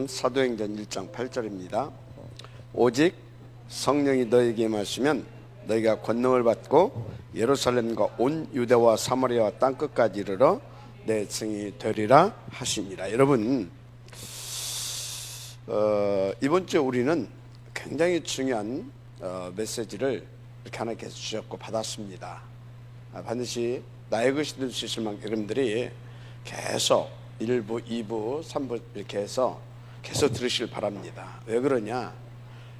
말씀은 사도행전 1장 8절입니다. 오직 성령이 너에게 임하시면 너희가 권능을 받고 예루살렘과 온 유대와 사마리아와 땅끝까지 이르러 내 증인이 되리라 하시니라. 여러분, 이번 주에 우리는 굉장히 중요한 메시지를 이렇게 하나님께서 주셨고 받았습니다. 반드시 나의 것이 될 수 있을 만큼 여러분들이 계속 1부, 2부, 3부 이렇게 해서 계속 들으시길 바랍니다. 왜 그러냐?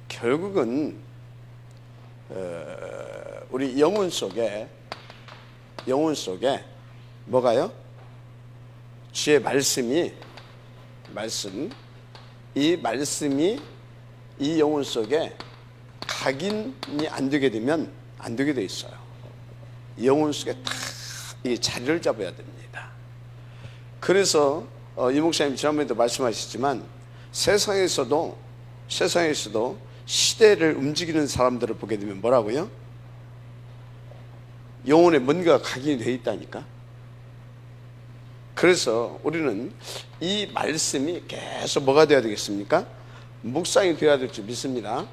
결국은 우리 영혼 속에 뭐가요? 주의 말씀이 이 말씀이 이 영혼 속에 각인이 안 되게 되면 안 되게 돼 있어요. 영혼 속에 다 이 자리를 잡아야 됩니다. 그래서 이 목사님 지난번에도 말씀하셨지만 세상에서도 시대를 움직이는 사람들을 보게 되면 뭐라고요? 영혼에 뭔가 각인이 되어 있다니까. 그래서 우리는 이 말씀이 계속 뭐가 되어야 되겠습니까? 묵상이 되어야 될 줄 믿습니다.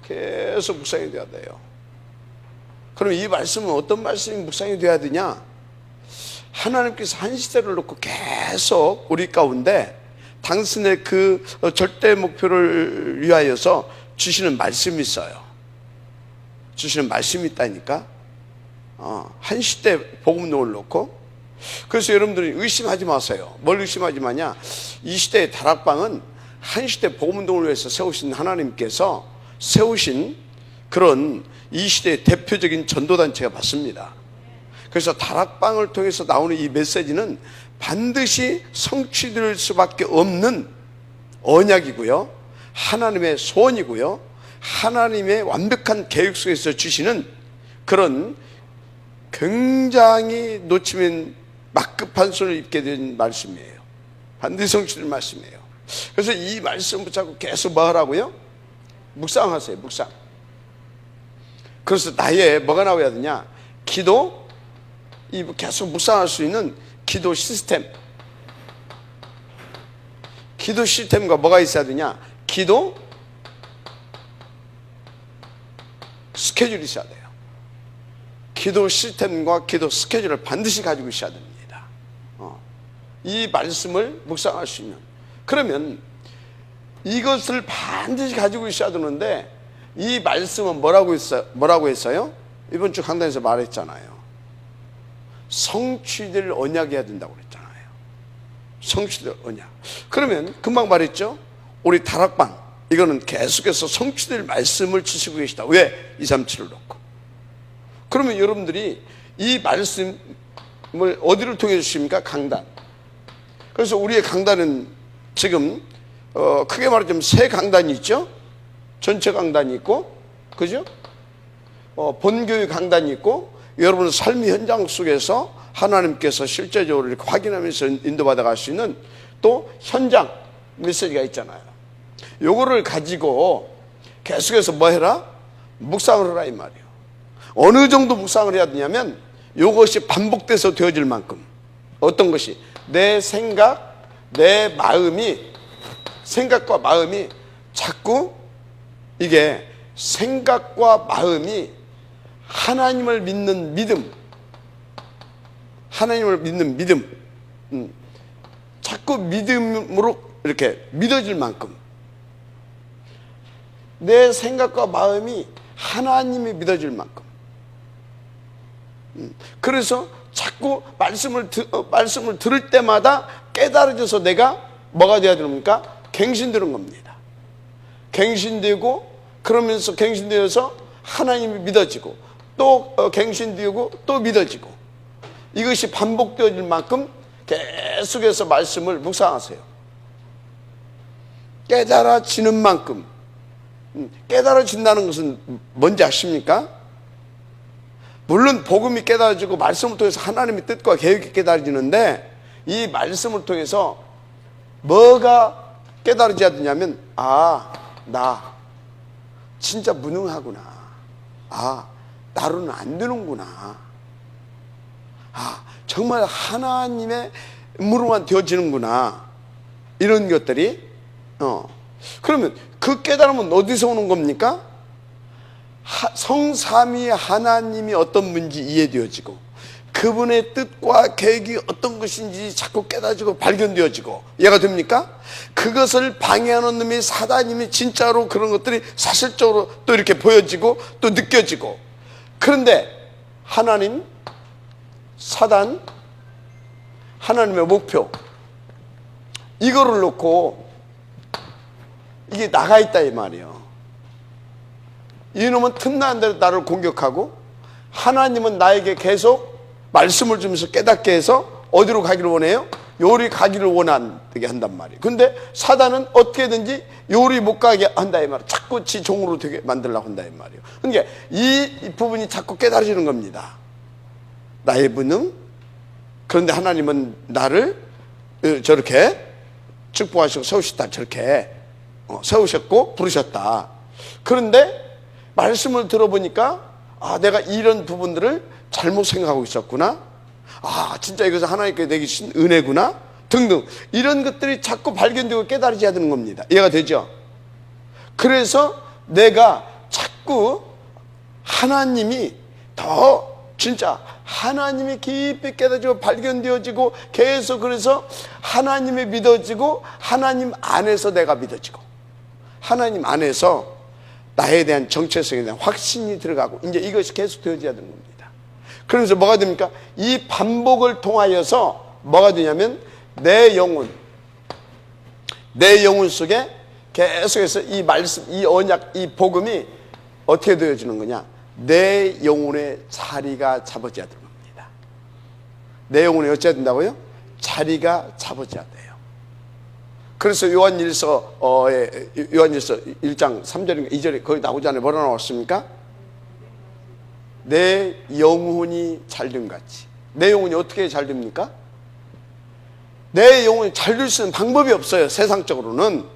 계속 묵상이 되어야 돼요. 그럼 이 말씀은 어떤 말씀이 묵상이 되어야 되냐? 하나님께서 한 시대를 놓고 계속 우리 가운데 당신의 그 절대 목표를 위하여서 주시는 말씀이 있어요. 주시는 말씀이 있다니까. 한 시대 복음론을 놓고. 그래서 여러분들이 의심하지 마세요. 뭘 의심하지 마냐? 이 시대의 다락방은 한 시대 복음운동을 위해서 세우신 하나님께서 세우신 그런 이 시대의 대표적인 전도단체가 맞습니다. 그래서 다락방을 통해서 나오는 이 메시지는 반드시 성취될 수밖에 없는 언약이고요, 하나님의 소원이고요, 하나님의 완벽한 계획 속에서 주시는 그런 굉장히 놓치면 막급한 손을 입게 된 말씀이에요. 반드시 성취될 말씀이에요. 그래서 이 말씀 붙잡고 계속 뭐 하라고요? 묵상하세요. 묵상. 그래서 나의 뭐가 나와야 되냐? 기도, 이 계속 묵상할 수 있는 기도 시스템과 뭐가 있어야 되냐? 기도 스케줄이 있어야 돼요. 기도 시스템과 기도 스케줄을 반드시 가지고 있어야 됩니다. 이 말씀을 묵상할 수 있는. 그러면 이것을 반드시 가지고 있어야 되는데 이 말씀은 뭐라고 했어요? 이번 주 강단에서 말했잖아요. 성취될 언약이어야 된다고 그랬잖아요. 성취될 언약. 그러면 금방 말했죠? 우리 다락방 이거는 계속해서 성취될 말씀을 주시고 계시다. 왜? 237을 놓고. 그러면 여러분들이 이 말씀을 어디를 통해 주십니까? 강단. 그래서 우리의 강단은 지금 크게 말하자면 세 강단이 있죠. 전체 강단이 있고, 그죠? 본교의 강단이 있고, 여러분의 삶의 현장 속에서 하나님께서 실제적으로 이렇게 확인하면서 인도받아 갈 수 있는 또 현장 메시지가 있잖아요. 요거를 가지고 계속해서 뭐 해라? 묵상을 해라 이 말이에요. 어느 정도 묵상을 해야 되냐면 요것이 반복돼서 되어질 만큼. 어떤 것이? 내 생각, 내 마음이, 생각과 마음이 자꾸 이게 생각과 마음이 하나님을 믿는 믿음, 자꾸 믿음으로 이렇게 믿어질 만큼 내 생각과 마음이 하나님이 믿어질 만큼. 그래서 자꾸 말씀을 들을 때마다 깨달아져서 내가 뭐가 돼야 됩니까? 갱신되는 겁니다. 갱신되고, 그러면서 갱신되어서 하나님이 믿어지고, 또 갱신되고, 또 믿어지고. 이것이 반복되어질 만큼 계속해서 말씀을 묵상하세요. 깨달아지는 만큼. 깨달아진다는 것은 뭔지 아십니까? 물론 복음이 깨달아지고 말씀을 통해서 하나님의 뜻과 계획이 깨달아지는데, 이 말씀을 통해서 뭐가 깨달아져야 되냐면, 나 진짜 무능하구나. 나로는 안 되는구나. 정말 하나님의 물로만 되어지는구나. 이런 것들이 그러면 그 깨달음은 어디서 오는 겁니까? 성삼위 하나님이 어떤 분인지 이해되어지고 그분의 뜻과 계획이 어떤 것인지 자꾸 깨달아지고 발견되어지고 이해가 됩니까? 그것을 방해하는 놈이 사단님이 진짜로 그런 것들이 사실적으로 또 이렇게 보여지고 또 느껴지고. 그런데 하나님, 사단, 하나님의 목표 이거를 놓고 이게 나가 있다 이 말이에요. 이놈은 틈나는 대로 나를 공격하고 하나님은 나에게 계속 말씀을 주면서 깨닫게 해서 어디로 가기를 원해요? 요리 가기를 원하게 한단 말이에요. 근데 사단은 어떻게든지 요리 못 가게 한다 이 말이에요. 자꾸 지 종으로 되게 만들려고 한다 이 말이에요. 그러니까 이 부분이 자꾸 깨달아지는 겁니다. 나의 본능. 그런데 하나님은 나를 저렇게 축복하시고 세우셨다, 저렇게 세우셨고 부르셨다. 그런데 말씀을 들어보니까 내가 이런 부분들을 잘못 생각하고 있었구나. 진짜 이것은 하나님께 내게 주신 은혜구나 등등 이런 것들이 자꾸 발견되고 깨달아져야 되는 겁니다. 이해가 되죠? 그래서 내가 자꾸 하나님이 더 진짜 하나님이 깊이 깨달아지고 발견되어지고 계속 그래서 하나님이 믿어지고 하나님 안에서 내가 믿어지고 하나님 안에서 나에 대한 정체성에 대한 확신이 들어가고 이제 이것이 계속 되어져야 되는 겁니다. 그러면서 뭐가 됩니까? 이 반복을 통하여서 뭐가 되냐면 내 영혼 속에 계속해서 이 말씀, 이 언약, 이 복음이 어떻게 되어지는 거냐? 내 영혼의 자리가 잡아져야 되는 겁니다. 내 영혼이 어찌해야 된다고요? 자리가 잡아져야 돼요. 그래서 요한일서 1장 3절인가 2절에 거기 나오잖아요. 뭐라 나왔습니까? 내 영혼이 잘됨 같이. 내 영혼이 어떻게 잘됩니까? 내 영혼이 잘될 수 있는 방법이 없어요. 세상적으로는.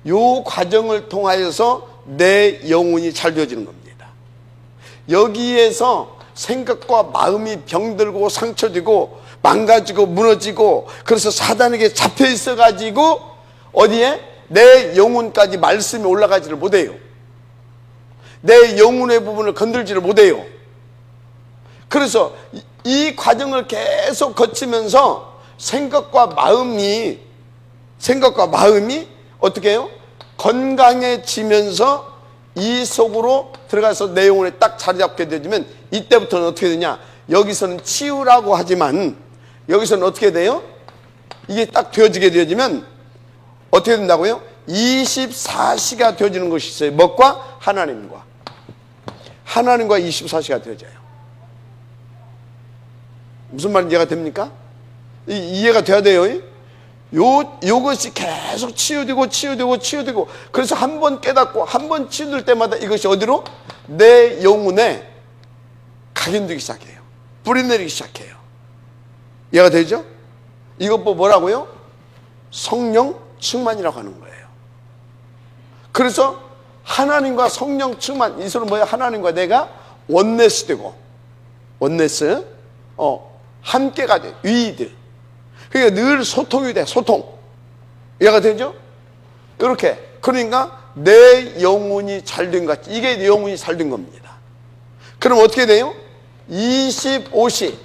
요 과정을 통하여서 내 영혼이 잘 되어지는 겁니다. 여기에서 생각과 마음이 병들고 상처되고 망가지고 무너지고 그래서 사단에게 잡혀 있어가지고 어디에? 내 영혼까지 말씀이 올라가지를 못해요. 내 영혼의 부분을 건들지를 못해요. 그래서 이 과정을 계속 거치면서 생각과 마음이 어떻게 해요? 건강해지면서 이 속으로 들어가서 내 영혼에 딱 자리 잡게 되면 이때부터는 어떻게 되냐? 여기서는 치유라고 하지만 여기서는 어떻게 돼요? 이게 딱 되어지면 어떻게 된다고요? 24시가 되어지는 것이 있어요. 뭐과? 하나님과 24시가 되어져요. 무슨 말인지 이해가 됩니까? 이해가 돼야 돼요. 요것이 계속 치유되고 그래서 한 번 깨닫고 한 번 치유될 때마다 이것이 어디로? 내 영혼에 각인되기 시작해요. 뿌리내리기 시작해요. 이해가 되죠? 이것 뭐라고요? 성령 충만이라고 하는 거예요. 그래서 하나님과 성령 충만, 이 소리는 뭐예요? 하나님과 내가 원네스 되고 함께가 돼. 위드. 그러니까 늘 소통이 돼. 소통. 이해가 되죠? 이렇게. 그러니까 내 영혼이 잘된 것 같이. 이게 내 영혼이 잘된 겁니다. 그럼 어떻게 돼요? 25시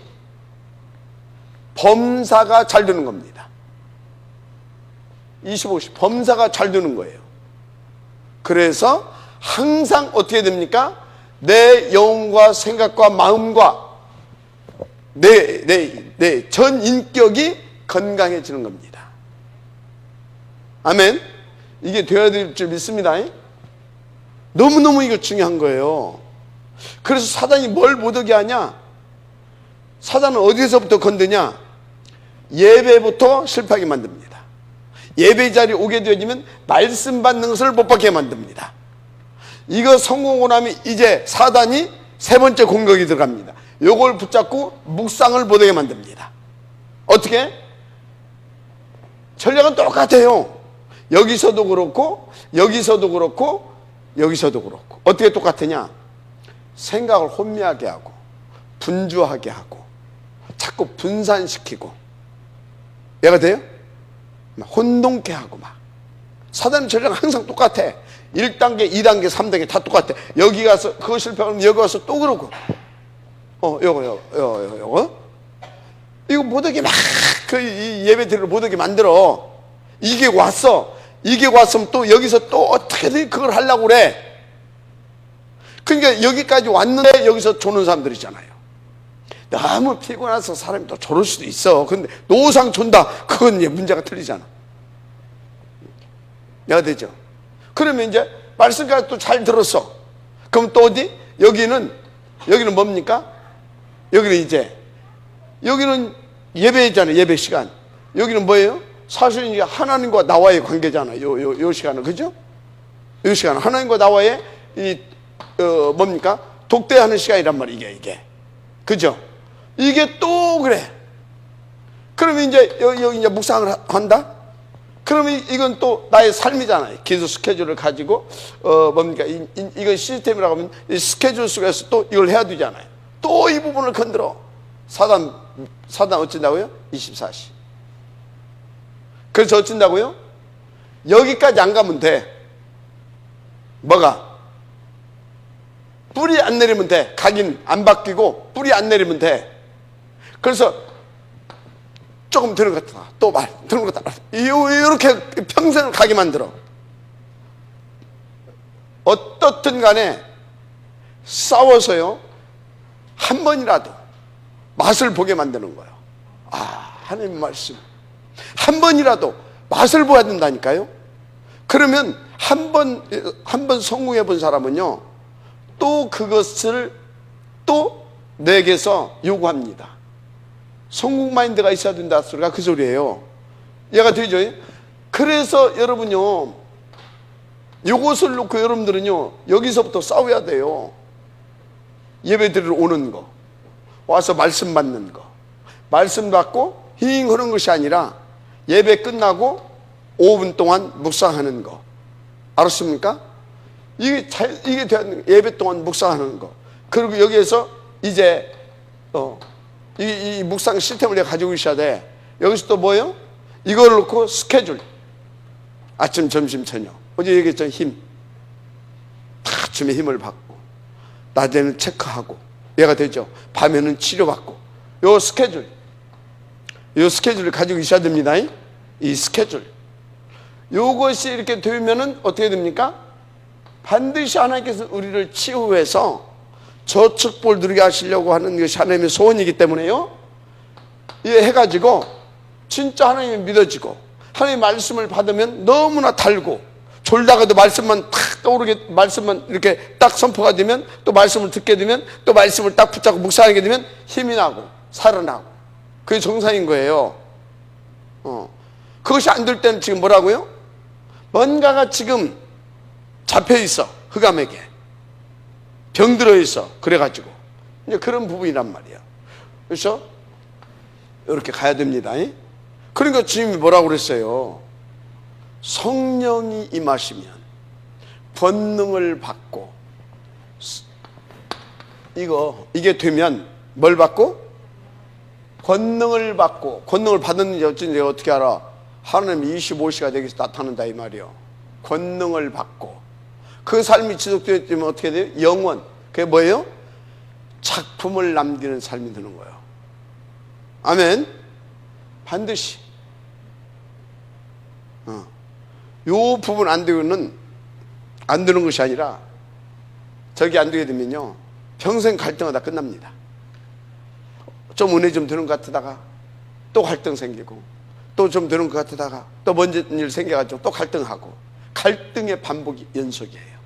범사가 잘 되는 겁니다. 25시 범사가 잘 되는 거예요. 그래서 항상 어떻게 됩니까? 내 영혼과 생각과 마음과 내 전 인격이 건강해지는 겁니다. 아멘. 이게 되어야 될 줄 믿습니다. 너무너무 이거 중요한 거예요. 그래서 사단이 뭘 못하게 하냐? 사단은 어디서부터 건드냐? 예배부터 실패하게 만듭니다. 예배 자리에 오게 되어지면 말씀 받는 것을 못 받게 만듭니다. 이거 성공하고 나면 이제 사단이 세 번째 공격이 들어갑니다. 요걸 붙잡고 묵상을 못하게 만듭니다. 어떻게? 전략은 똑같아요. 여기서도 그렇고 여기서도 그렇고 여기서도 그렇고. 어떻게 똑같으냐? 생각을 혼미하게 하고 분주하게 하고 자꾸 분산시키고. 얘가 돼요? 혼동케 하고 막 사단의 전략은 항상 똑같아. 1단계, 2단계, 3단계 다 똑같아. 여기 가서 그거 실패하면 여기 와서 또 그러고. 요거. 이거 못하게 막 그 예배드리러 못하게 만들어. 이게 왔어. 이게 왔으면 또 여기서 또 어떻게든 그걸 하려고 그래. 그러니까 여기까지 왔는데 여기서 조는 사람들이잖아요. 너무 피곤해서 사람이 또 저럴 수도 있어. 근데 노상 존다. 그건 이제 문제가 틀리잖아. 내가 되죠. 그러면 이제 말씀까지 또 잘 들었어. 그럼 또 어디? 여기는 뭡니까? 여기는 예배잖아요. 예배 시간. 여기는 뭐예요? 사실 이제 하나님과 나와의 관계잖아요. 요 시간은. 그죠? 요 시간은 하나님과 나와의 뭡니까? 독대하는 시간이란 말이에요. 이게. 그죠? 이게 또 그래. 그러면 이제 여기 이제 묵상을 한다? 그러면 이건 또 나의 삶이잖아요. 기도 스케줄을 가지고, 뭡니까? 이건 시스템이라고 하면 이 스케줄 속에서 또 이걸 해야 되잖아요. 또 이 부분을 건드려. 사단 어쩐다고요? 24시. 그래서 어쩐다고요? 여기까지 안 가면 돼. 뭐가? 뿌리 안 내리면 돼. 각인 안 바뀌고 뿌리 안 내리면 돼. 그래서 조금 드는 것 같다. 또 말, 드는 것 같다. 이렇게 평생을 가게 만들어. 어떻든 간에 싸워서요, 한 번이라도 맛을 보게 만드는 거예요. 하나님 말씀. 한 번이라도 맛을 보아야 된다니까요. 그러면 한 번 성공해 본 사람은요, 또 그것을 또 내게서 요구합니다. 성공 마인드가 있어야 된다 소리가 그 소리예요. 이해가 되죠? 그래서 여러분요, 이것을 놓고 여러분들은요, 여기서부터 싸워야 돼요. 예배 드리러 오는 거, 와서 말씀 받는 거, 말씀 받고 힝 하는 것이 아니라 예배 끝나고 5분 동안 묵상하는 거. 알았습니까? 이게 예배 동안 묵상하는 거. 그리고 여기에서 이제 이 묵상 시스템을 내가 가지고 있어야 돼. 여기서 또 뭐예요? 이걸 놓고 스케줄. 아침, 점심, 저녁. 어제 얘기했잖아요. 힘. 아침에 힘을 받고, 낮에는 체크하고, 얘가 되죠. 밤에는 치료받고. 요 스케줄을 가지고 있어야 됩니다. 이 스케줄. 요것이 이렇게 되면은 어떻게 됩니까? 반드시 하나님께서 우리를 치유해서 저축볼 누리게 하시려고 하는 것이 하나님의 소원이기 때문에요. 이게 해가지고 진짜 하나님이 믿어지고, 하나님의 말씀을 받으면 너무나 달고, 졸다가도 말씀만 탁 떠오르게, 말씀만 이렇게 딱 선포가 되면, 또 말씀을 듣게 되면, 또 말씀을 딱 붙잡고 묵상하게 되면 힘이 나고 살아나고. 그게 정상인 거예요. 그것이 안 될 때는 지금 뭐라고요? 뭔가가 지금 잡혀 있어. 흑암에게 병들어 있어. 그래가지고 이제 그런 부분이란 말이야. 그래서 이렇게 가야 됩니다. 그러니까 주님이 뭐라고 그랬어요? 성령이 임하시면 권능을 받고, 이게 되면 뭘 받고? 권능을 받고. 권능을 받았는지 어쩐지 어떻게 알아? 하나님이 25시가 되기서 나타난다 이 말이요. 권능을 받고 그 삶이 지속되면 어떻게 돼요? 영원. 그게 뭐예요? 작품을 남기는 삶이 되는 거예요. 아멘. 반드시 요 부분 안 되는 것이 아니라, 저기 안 되게 되면요 평생 갈등하다 끝납니다. 좀 은혜 좀 되는 것 같다가 또 갈등 생기고, 또 좀 되는 것 같다가 또 먼저 일 생겨가지고 또 갈등하고, 갈등의 반복이 연속이에요.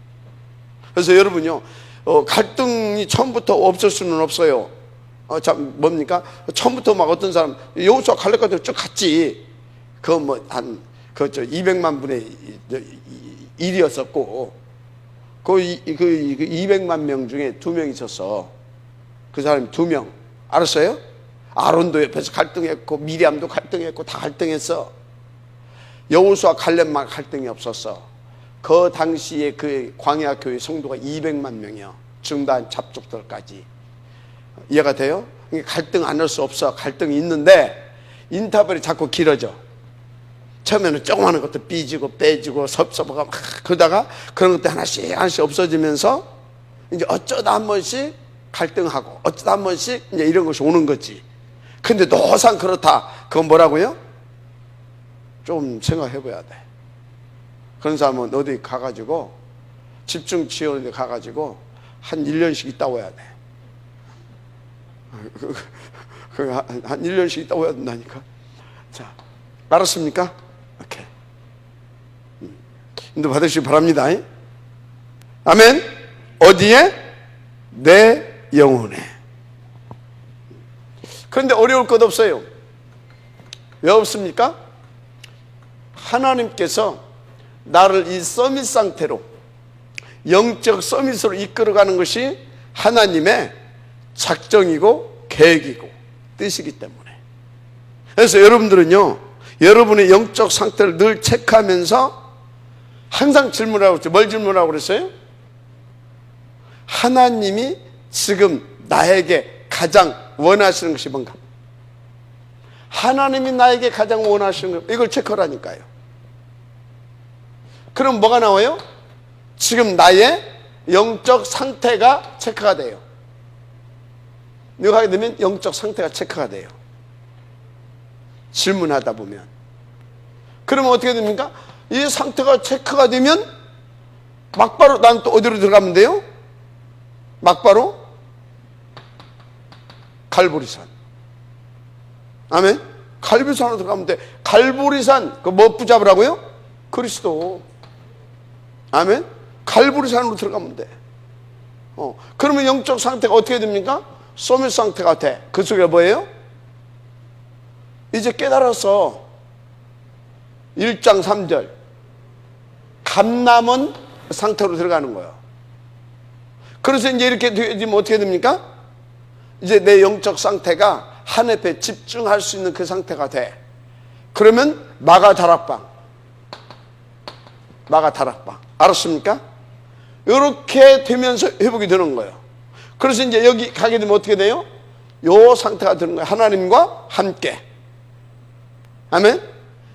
그래서 여러분요, 갈등이 처음부터 없을 수는 없어요. 뭡니까? 처음부터 막 어떤 사람 여호수아 갈렙 같은 쭉 갔지. 그거 뭐 한 200만 분의 1이었었고, 그 200만 명 중에 2명 있었어. 그 사람이 2명. 알았어요? 아론도 옆에서 갈등했고, 미리암도 갈등했고, 다 갈등했어. 여호수아 갈렙만 갈등이 없었어. 그 당시에 그 광야 교회 성도가 200만 명이요. 중단 잡족들까지. 이해가 돼요? 갈등 안 할 수 없어. 갈등이 있는데 인터벌이 자꾸 길어져. 처음에는 조그마한 것도 삐지고 빼지고 섭섭하고 막 그러다가 그런 것도 하나씩 없어지면서 이제 어쩌다 한 번씩 갈등하고 어쩌다 한 번씩 이제 이런 것이 오는 거지. 근데 노상 그렇다. 그건 뭐라고요? 좀 생각해 봐야 돼. 그런 사람은 어디 가가지고 집중 지원에 가가지고 한 1년씩 있다 와야 돼. 한 1년씩 있다 와야 된다니까. 자, 알았습니까? 오케이. 인도 받으시기 바랍니다. 아멘. 어디에? 내 영혼에. 그런데 어려울 것 없어요. 왜 없습니까? 하나님께서 나를 이 서밋 상태로, 영적 서밋으로 이끌어가는 것이 하나님의 작정이고 계획이고 뜻이기 때문에. 그래서 여러분들은요, 여러분의 영적 상태를 늘 체크하면서 항상 질문하고 있죠. 뭘 질문하고 그랬어요? 하나님이 지금 나에게 가장 원하시는 것이 뭔가? 하나님이 나에게 가장 원하시는 것, 이걸 체크하라니까요. 그럼 뭐가 나와요? 지금 나의 영적 상태가 체크가 돼요. 이거 하게 되면 영적 상태가 체크가 돼요. 질문하다 보면. 그러면 어떻게 됩니까? 이 상태가 체크가 되면 막바로 난 또 어디로 들어가면 돼요? 막바로 갈보리산. 아멘. 갈보리산으로 들어가면 돼. 갈보리산, 그 뭐 붙잡으라고요? 그리스도. 아멘. 갈보리산으로 들어가면 돼. 그러면 영적 상태가 어떻게 됩니까? 소멸 상태가 돼. 그 속에 뭐예요? 이제 깨달아서 1장 3절 감남은 상태로 들어가는 거예요. 그래서 이제 이렇게 되면 어떻게 됩니까? 이제 내 영적 상태가 하나님에 집중할 수 있는 그 상태가 돼. 그러면 마가다락방. 알았습니까? 이렇게 되면서 회복이 되는 거예요. 그래서 이제 여기 가게 되면 어떻게 돼요? 요 상태가 되는 거예요. 하나님과 함께. 아멘?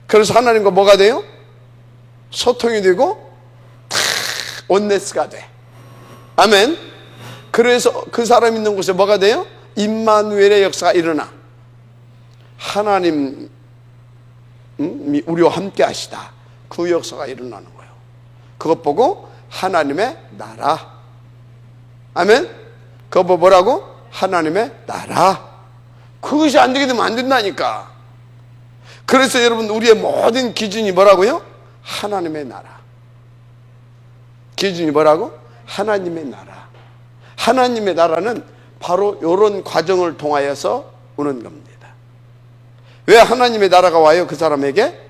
그래서 하나님과 뭐가 돼요? 소통이 되고 온네스가 돼. 아멘? 그래서 그 사람 있는 곳에 뭐가 돼요? 임마누엘의 역사가 일어나. 하나님 우리와 함께 하시다. 그 역사가 일어나는 거예요. 그것 보고 하나님의 나라. 아멘? 그거 보고 뭐라고? 하나님의 나라. 그것이 안 되게 되면 안 된다니까. 그래서 여러분 우리의 모든 기준이 뭐라고요? 하나님의 나라. 기준이 뭐라고? 하나님의 나라. 하나님의 나라는 바로 이런 과정을 통하여서 오는 겁니다. 왜 하나님의 나라가 와요? 그 사람에게?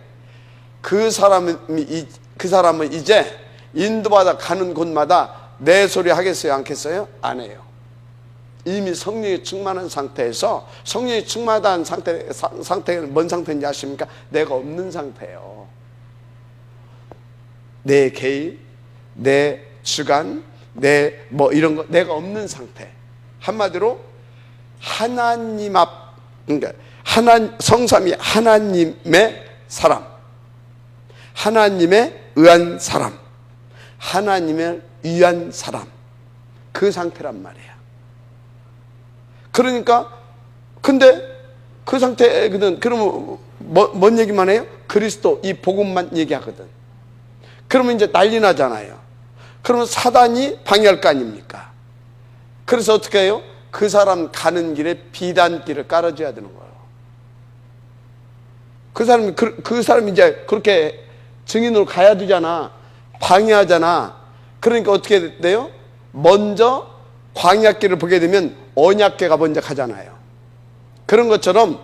그 사람은 이제 인도받아 가는 곳마다 내 소리 하겠어요? 않겠어요? 안 해요. 이미 성령이 충만한 상태에서, 성령이 충만한 상태는 뭔 상태인지 아십니까? 내가 없는 상태예요. 내 개인, 내 주관, 내 뭐 이런 거 내가 없는 상태. 한마디로 하나님 앞, 그러니까 성삼위 하나님의 사람, 하나님의 의한 사람, 하나님을 위한 사람, 그 상태란 말이에요. 그러니까 근데 그 상태거든. 그러면 뭔 얘기만 해요? 그리스도 이 복음만 얘기하거든. 그러면 이제 난리 나잖아요. 그러면 사단이 방해할 거 아닙니까? 그래서 어떻게 해요? 그 사람 가는 길에 비단길을 깔아줘야 되는 거예요. 그 사람이 이제 그렇게 증인으로 가야 되잖아. 방해하잖아. 그러니까 어떻게 돼요? 먼저 광야길을 보게 되면 언약궤가 먼저 가잖아요. 그런 것처럼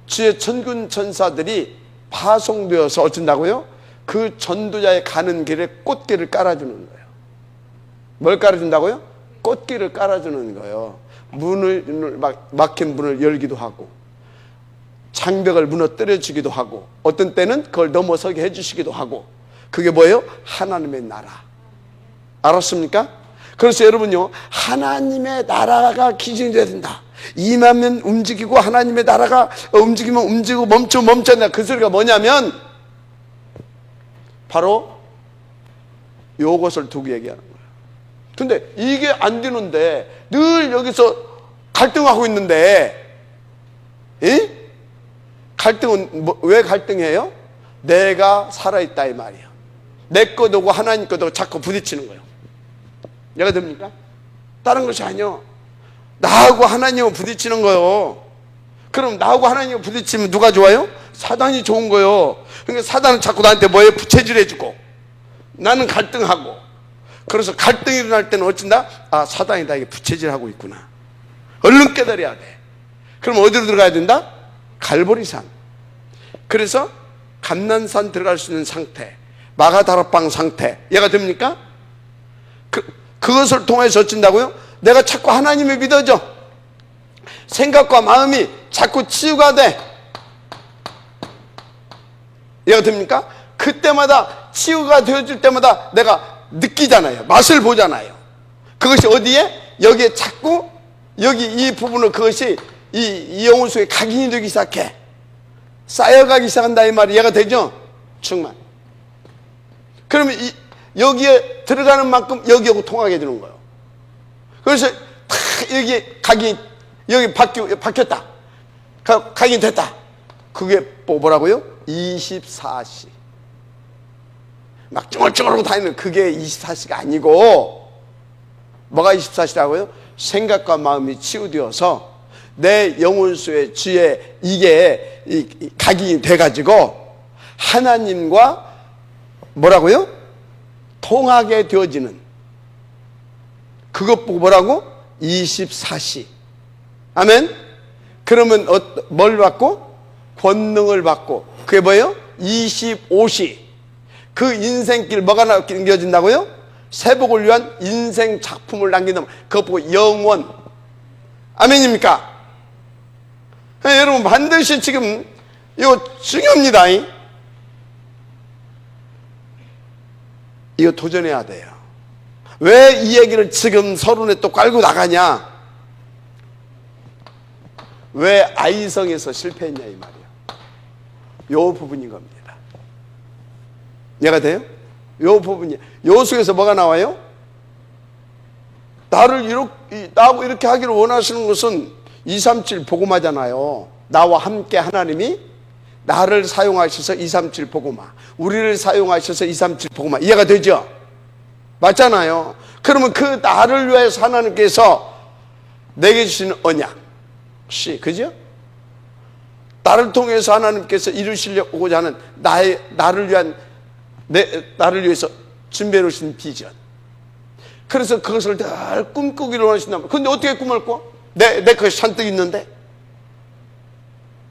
주의 천군 천사들이 파송되어서 어쩐다고요? 그 전도자의 가는 길에 꽃길을 깔아주는 거예요. 뭘 깔아준다고요? 꽃길을 깔아주는 거예요. 막힌 문을 열기도 하고, 장벽을 무너뜨려 주기도 하고, 어떤 때는 그걸 넘어서게 해주시기도 하고. 그게 뭐예요? 하나님의 나라. 알았습니까? 그래서 여러분요, 하나님의 나라가 기준이 돼야 된다. 임하면 움직이고 하나님의 나라가 움직이면 움직이고 멈춰야 된다. 그 소리가 뭐냐면 바로 요것을 두고 얘기하는 거예요. 근데 이게 안 되는데 늘 여기서 갈등하고 있는데, 갈등은 왜 갈등해요? 내가 살아있다 이 말이야. 내 거도고 하나님 거도 자꾸 부딪히는 거예요. 이해가 됩니까? 다른 것이 아니요. 나하고 하나님은 부딪히는 거예요. 그럼 나하고 하나님이 부딪히면 누가 좋아요? 사단이 좋은 거예요. 그러니까 사단은 자꾸 나한테 뭐에 부채질해주고 나는 갈등하고. 그래서 갈등이 일어날 때는 어쩐다? 아, 사단이 나에게 부채질하고 있구나. 얼른 깨달아야 돼. 그럼 어디로 들어가야 된다? 갈보리산. 그래서 감난산 들어갈 수 있는 상태, 마가다락방 상태, 이해가 됩니까? 그것을 통해서 어쩐다고요? 내가 자꾸 하나님을 믿어져. 생각과 마음이 자꾸 치유가 돼. 이해가 됩니까? 그때마다 치유가 되어질 때마다 내가 느끼잖아요. 맛을 보잖아요. 그것이 어디에? 여기에 자꾸 여기 이 부분을 그것이 이 영혼 속에 각인이 되기 시작해. 쌓여가기 시작한다 이 말이 이해가 되죠? 충만. 그러면 여기에 들어가는 만큼 여기하고 통하게 되는 거예요. 그래서 탁 여기 각인 여기 바뀌었다. 각인 됐다. 그게 뭐라고요? 24시. 막 쭈글쭈글하고 다니는 그게 24시가 아니고 뭐가 24시라고요? 생각과 마음이 치유되어서 내 영혼 속의 주에 이게 각인이 돼가지고 하나님과 뭐라고요? 통하게 되어지는 그것 보고 뭐라고? 24시. 아멘? 그러면 뭘 받고? 권능을 받고. 그게 뭐예요? 25시. 그 인생길 뭐가 남겨진다고요? 세복을 위한 인생 작품을 남긴다. 그것 보고 영원. 아멘입니까? 네, 여러분 반드시 지금 이거 중요합니다. 이거 도전해야 돼요. 왜 이 얘기를 지금 서론에 또 깔고 나가냐? 왜 아이성에서 실패했냐 이 말이야. 요 부분인 겁니다. 이해가 돼요? 요 부분이. 요 속에서 뭐가 나와요? 나하고 이렇게 하기를 원하시는 것은 237 복음화잖아요. 나와 함께 하나님이 나를 사용하셔서 237 복음화, 우리를 사용하셔서 237 복음화. 이해가 되죠? 맞잖아요. 그러면 그 나를 위해서 하나님께서 내게 주시는 언약, 그죠? 나를 통해서 하나님께서 이루시려고자 하는 나를 위해서 준비해 놓으신 비전. 그래서 그것을 늘 꿈꾸기를 원하신다면, 근데 어떻게 꿈을 꿔? 내 것이 잔뜩 있는데?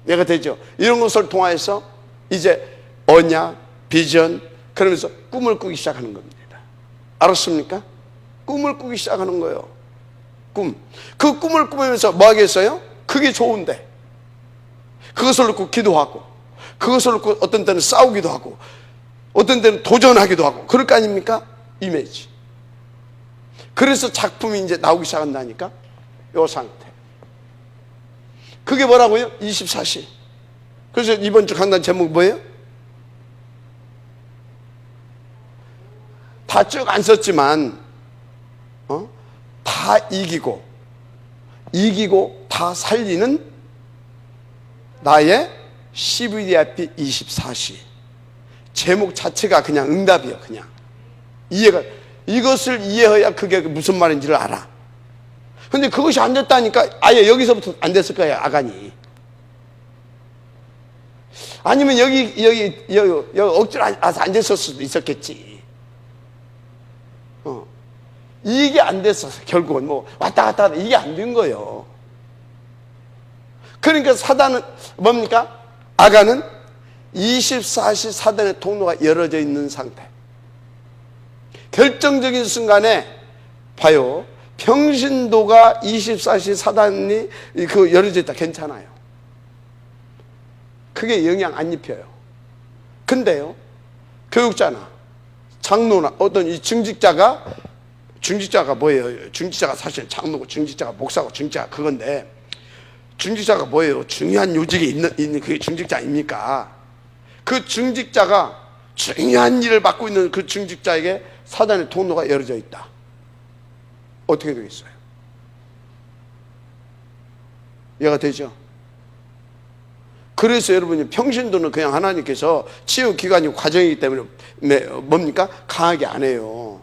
얘가 되죠. 이런 것을 통해서 이제 언약, 비전, 그러면서 꿈을 꾸기 시작하는 겁니다. 알았습니까? 꿈을 꾸기 시작하는 거예요. 꿈. 그 꿈을 꾸면서 뭐 하겠어요? 그게 좋은데. 그것을 놓고 기도하고, 그것을 놓고 어떤 때는 싸우기도 하고, 어떤 때는 도전하기도 하고, 그럴 거 아닙니까? 이미지. 그래서 작품이 이제 나오기 시작한다니까? 요 상태. 그게 뭐라고요? 24시. 그래서 이번 주 강단 제목 뭐예요? 다 쭉 안 썼지만, 다 이기고 다 살리는 나의 CVDIP 24시. 제목 자체가 그냥 응답이에요. 그냥 이것을 이해해야 그게 무슨 말인지를 알아. 근데 그것이 안 됐다니까. 아예 여기서부터 안 됐을 거예요. 아간이. 아니면 여기 억지로 안 됐을 수도 있었겠지. 이게 안 됐어서 결국은 뭐 왔다 갔다 하다 이게 안 된 거예요. 그러니까 사단은 뭡니까? 아간은 24시 사단의 통로가 열어져 있는 상태. 결정적인 순간에 봐요. 평신도가 24시 사단이 열어져 있다. 괜찮아요. 그게 영향 안 입혀요. 근데요, 교육자나 장로나 어떤 이 중직자가 뭐예요? 중직자가 사실 장로고 중직자가 목사고 중직자가 그건데, 중직자가 뭐예요? 중요한 요직에 있는 그게 중직자 아닙니까? 그 중직자가 중요한 일을 맡고 있는 그 중직자에게 사단의 통로가 열어져 있다. 어떻게 되겠어요? 이해가 되죠? 그래서 여러분이 평신도는 그냥 하나님께서 치유기간이 과정이기 때문에 뭡니까? 강하게 안 해요.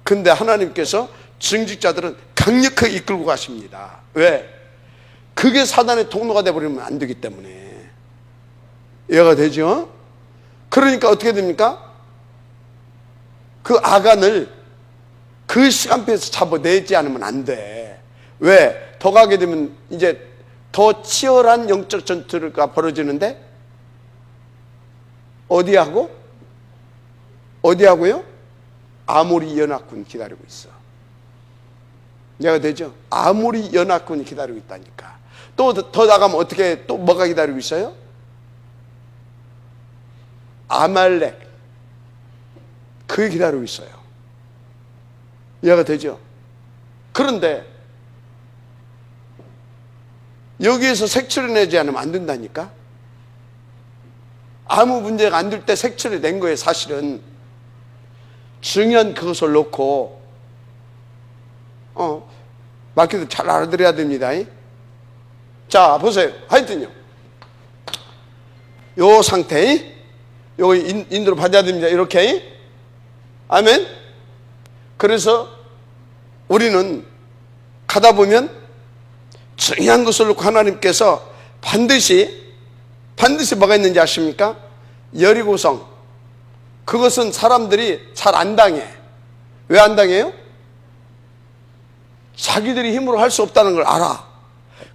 근데 하나님께서 중직자들은 강력하게 이끌고 가십니다. 왜? 그게 사단의 통로가 되어버리면 안 되기 때문에. 이해가 되죠? 그러니까 어떻게 됩니까? 그 아간을 그 시간표에서 잡아내지 않으면 안 돼. 왜? 더 가게 되면 이제 더 치열한 영적 전투가 벌어지는데 어디하고요? 아모리 연합군 기다리고 있어. 이해가 되죠? 아모리 연합군이 기다리고 있다니까. 또 더 나가면 어떻게, 또 뭐가 기다리고 있어요? 아말렉. 그게 기다리고 있어요. 이해가 되죠? 그런데 여기에서 색출을 내지 않으면 안 된다니까? 아무 문제가 안 될 때 색출을 낸 거예요. 사실은 중요한 그것을 놓고 말귀도 잘 알아들어야 됩니다. 자 보세요. 하여튼요, 요 상태, 요거 인도로 받아야 됩니다. 이렇게. 아멘. 그래서 우리는 가다 보면 중요한 것을 놓고 하나님께서 반드시 뭐가 있는지 아십니까? 여리고성. 그것은 사람들이 잘 안 당해. 왜 안 당해요? 자기들이 힘으로 할 수 없다는 걸 알아.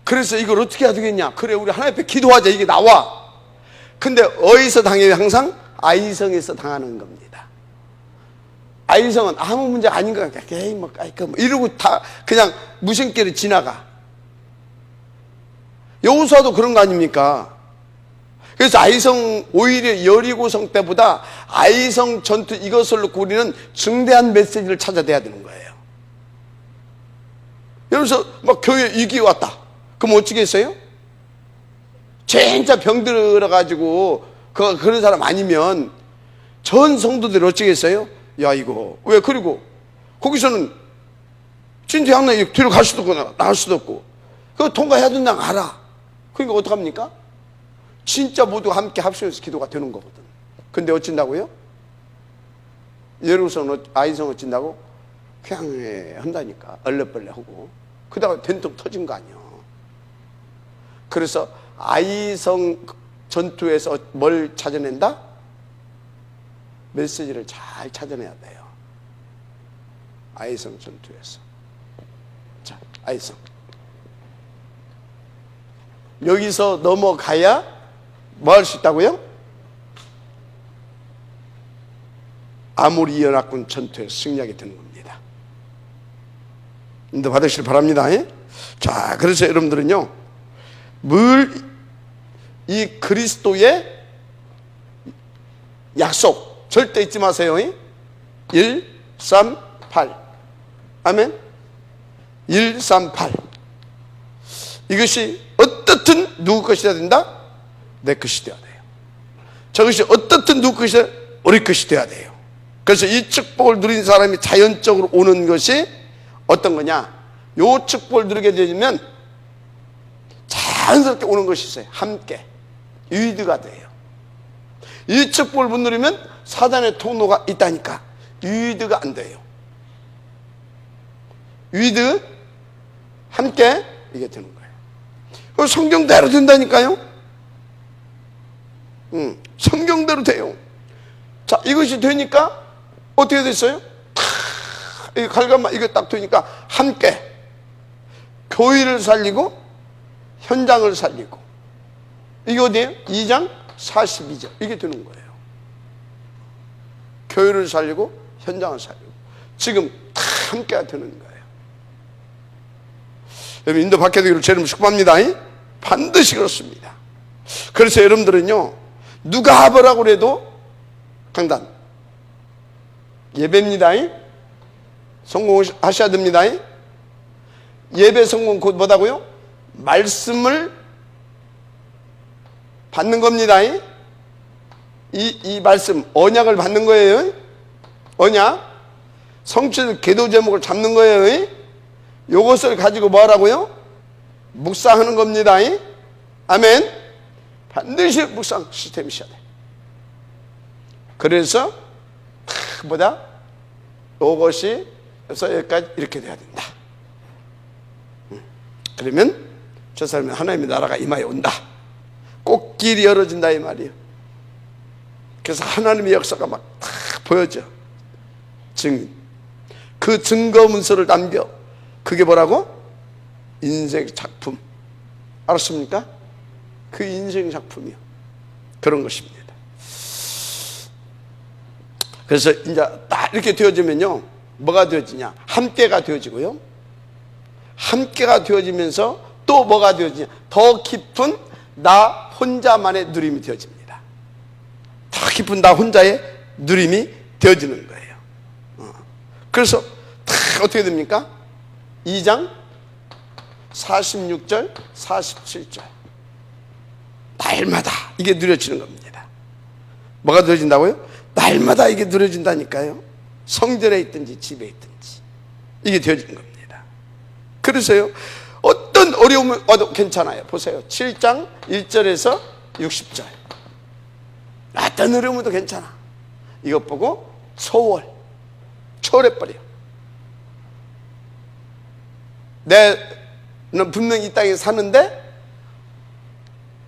그래서 이걸 어떻게 해야 되겠냐? 그래, 우리 하나님 앞에 기도하자. 이게 나와. 근데 어디서 당해요? 항상 아이성에서 당하는 겁니다. 아이성은 아무 문제가 아닌 것 같아. 에이 뭐 이러고 다 그냥 무심결에 지나가. 여호수아도 그런 거 아닙니까? 그래서 아이성, 오히려 여리고성 때보다 아이성 전투 이것을 놓고 우리는 중대한 메시지를 찾아내야 되는 거예요. 그래서 막 교회에 위기 왔다. 그럼 어떻게 했어요? 진짜 병들어가지고 그런 사람 아니면 전 성도들이 어떻게 했어요? 야 이거 왜? 그리고 거기서는 진짜 양날 뒤로 갈 수도 없고 나갈 수도 없고 그거 통과해야 된다는 거 알아. 그러니까 어떡합니까? 진짜 모두 함께 합심해서 기도가 되는 거거든. 근데 어쩐다고요? 여리고성 아이성 어쩐다고? 그냥 한다니까. 얼레벌레 하고 그러다가 된통 터진 거 아니야. 그래서 아이성 전투에서 뭘 찾아낸다? 메시지를 잘 찾아내야 돼요. 아이성 전투에서. 자, 아이성. 여기서 넘어가야 뭐 할 수 있다고요? 아모리 연합군 전투에 승리하게 되는 겁니다. 인도 받으시길 바랍니다. 자, 그래서 여러분들은요, 늘 이 그리스도의 약속 절대 잊지 마세요. 1, 3, 8. 아멘. 1, 3, 8. 이것이 어떻든 누구 것이 되어야 된다? 내 것이 되어야 돼요. 저것이 어떻든 누구 것이 되어야 우리 것이 되어야 돼요. 그래서 이 축복을 누린 사람이 자연적으로 오는 것이 어떤 거냐? 요 축복을 누리게 되면 자연스럽게 오는 것이 있어요. 함께 유이드가 돼요. 이 축복을 못 누리면 사단의 통로가 있다니까 유이드가 안 돼요. 유이드 함께 이게 되는 거예요. 성경대로 된다니까요. 성경대로 돼요. 자, 이것이 되니까 어떻게 됐어요? 이 갈감만 이거 딱 되니까 함께 교회를 살리고 현장을 살리고 이게 어디에요? 2장 42절 이게 되는 거예요. 교회를 살리고 현장을 살리고 지금 다 함께가 되는 거예요. 여러분 인도 받게 되기를 주님 축복합니다. 반드시 그렇습니다. 그래서 여러분들은요 누가 뭐라고 그래도 강단 예배입니다. 성공하셔야 됩니다. 예배 성공 곧 뭐다고요? 말씀을 받는 겁니다. 이 말씀 언약을 받는 거예요. 언약. 성취될 기도 제목을 잡는 거예요. 요것을 가지고 뭐 하라고요? 묵상하는 겁니다. 아멘. 반드시 묵상 시스템이 있어야 돼. 그래서 뭐다? 요것이 그래서 여기까지 이렇게 돼야 된다. 그러면 저 사람은 하나님의 나라가 임하여 온다. 꼭 길이 열어진다 이 말이에요. 그래서 하나님의 역사가 막 다 보여져. 증인. 그 증거 문서를 남겨. 그게 뭐라고? 인생 작품. 알았습니까? 그 인생 작품이요. 그런 것입니다. 그래서 이제 딱 이렇게 되어지면요, 뭐가 되어지냐? 함께가 되어지고요. 함께가 되어지면서 또 뭐가 되어지냐? 더 깊은 나 혼자만의 누림이 되어집니다. 더 깊은 나 혼자의 누림이 되어지는 거예요. 그래서 다 어떻게 됩니까? 2장 46절 47절 날마다 이게 누려지는 겁니다. 뭐가 누려진다고요? 날마다 이게 누려진다니까요. 성전에 있든지 집에 있든지 이게 되어지는 겁니다. 그래서요, 어떤 어려움이 와도 괜찮아요. 보세요. 7장 1절에서 60절 어떤 어려움도 괜찮아. 이것 보고 초월해버려. 내는 분명히 이 땅에 사는데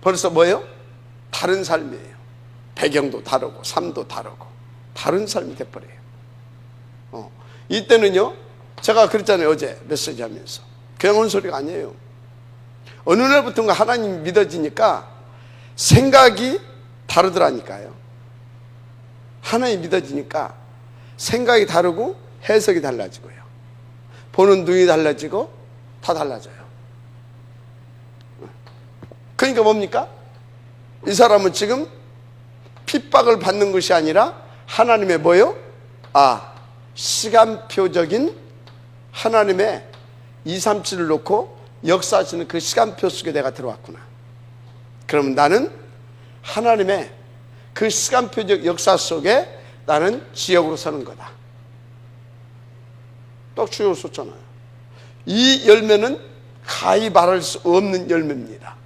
벌써 뭐예요? 다른 삶이에요. 배경도 다르고 삶도 다르고 다른 삶이 돼버려요. 이때는요, 제가 그랬잖아요. 어제 메시지 하면서 그냥 온 소리가 아니에요. 어느 날부터인가 하나님 믿어지니까 생각이 다르더라니까요. 하나님 믿어지니까 생각이 다르고 해석이 달라지고요. 보는 눈이 달라지고 다 달라져요. 그러니까 뭡니까? 이 사람은 지금 핍박을 받는 것이 아니라 하나님의 뭐요? 시간표적인 하나님의 2, 3, 7을 놓고 역사하시는 그 시간표 속에 내가 들어왔구나. 그럼 나는 하나님의 그 시간표적 역사 속에 나는 지역으로 서는 거다. 딱 주역으로 썼잖아요. 이 열매는 가히 말할 수 없는 열매입니다.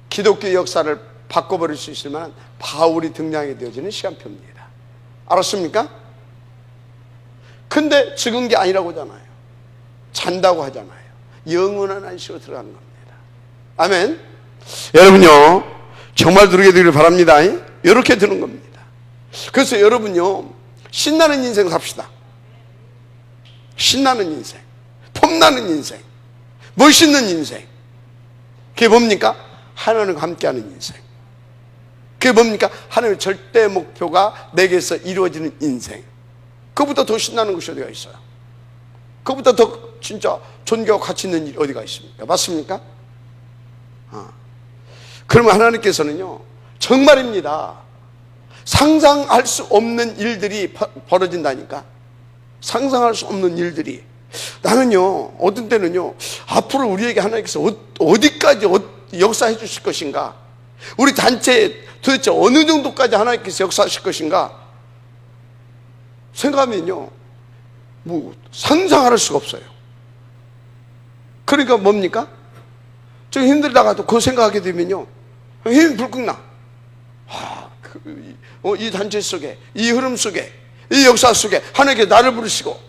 기독교 역사를 바꿔버릴 수 있을 만한 바울이 등장하게 되어지는 시간표입니다. 알았습니까? 근데 죽은 게 아니라고 하잖아요. 잔다고 하잖아요. 영원한 안식으로 들어가는 겁니다. 아멘. 여러분요, 정말 들게 되기를 바랍니다. 이렇게 되는 겁니다. 그래서 여러분요, 신나는 인생 삽시다. 신나는 인생, 폼나는 인생, 멋있는 인생. 그게 뭡니까? 하나님과 함께하는 인생. 그게 뭡니까? 하나님의 절대 목표가 내게서 이루어지는 인생. 그보다 더 신나는 것이 어디가 있어요? 그보다 더 진짜 존경과 가치 있는 일이 어디가 있습니까? 맞습니까? 그러면 하나님께서는요, 정말입니다, 상상할 수 없는 일들이 벌어진다니까. 상상할 수 없는 일들이. 나는요, 어떤 때는요, 앞으로 우리에게 하나님께서 어디까지 역사해 주실 것인가, 우리 단체에 도대체 어느 정도까지 하나님께서 역사하실 것인가 생각하면요, 뭐 상상할 수가 없어요. 그러니까 뭡니까? 좀 힘들다가도 그 생각하게 되면요, 힘이 불끈 나. 이 단체 속에, 이 흐름 속에, 이 역사 속에 하나님께 나를 부르시고,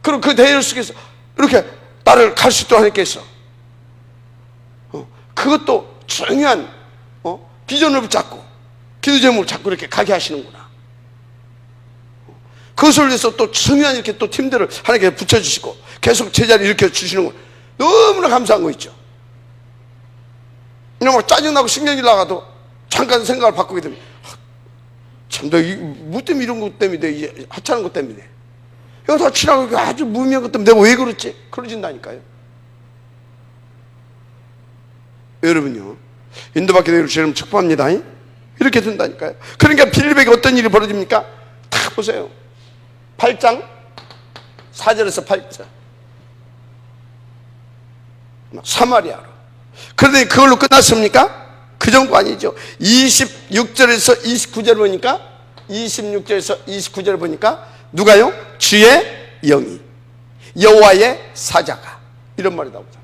그리고 그 대열 속에서 이렇게 나를 갈 수 있도록 하나님께서 그것도 중요한 비전을 붙잡고 기도 제목을 잡고 이렇게 가게 하시는구나. 그것을 위해서 또 중요한 이렇게 또 팀들을 하나님께 붙여주시고 계속 제자리를 일으켜 주시는 거 너무나 감사한 거 있죠. 그냥 막 짜증나고 신경질 나가도 잠깐 생각을 바꾸게 됩니다. 참, 뭐 때문에 이런 것 때문에, 하찮은 것 때문에. 이거 다 치라고 아주 무의미한 것 때문에 내가 왜 그렇지? 그러진다니까요. 여러분요, 인도받게 되기를 주님 축복합니다. 이렇게 된다니까요. 그러니까 빌립에게 어떤 일이 벌어집니까? 다 보세요. 8장 4절에서 8절 사마리아로. 그런데 그걸로 끝났습니까? 그 정도 아니죠. 26절에서 29절 보니까 26절에서 29절 보니까 누가요? 주의 영이 여호와의 사자가 이런 말이 나오잖아요.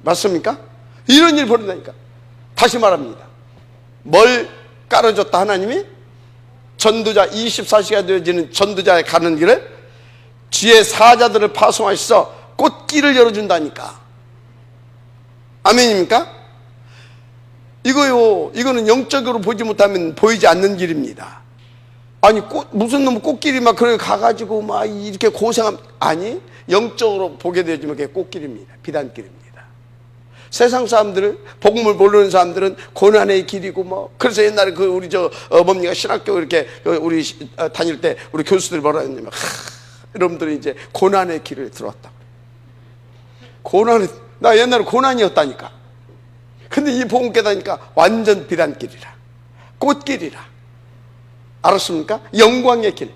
맞습니까? 이런 일이 벌어진다니까. 다시 말합니다. 뭘 깔아줬다 하나님이? 전도자 24시간 되어지는 전도자에 가는 길을 주의 사자들을 파송하셔서 꽃길을 열어준다니까. 아멘입니까? 이거는 영적으로 보지 못하면 보이지 않는 길입니다. 아니 무슨 놈 꽃길이 막 그래 가가지고 막 이렇게 고생함, 아니 영적으로 보게 되어지면 그게 꽃길입니다. 비단길입니다. 세상 사람들은, 복음을 모르는 사람들은 고난의 길이고 뭐. 그래서 옛날에 우리 뭡니까 신학교 이렇게 우리 다닐 때 우리 교수들이 뭐라 했냐면 여러분들이 이제 고난의 길을 들어왔다. 나 옛날에 고난이었다니까. 근데 이 복음 깨닫니까 완전 비단길이라, 꽃길이라. 알았습니까? 영광의 길.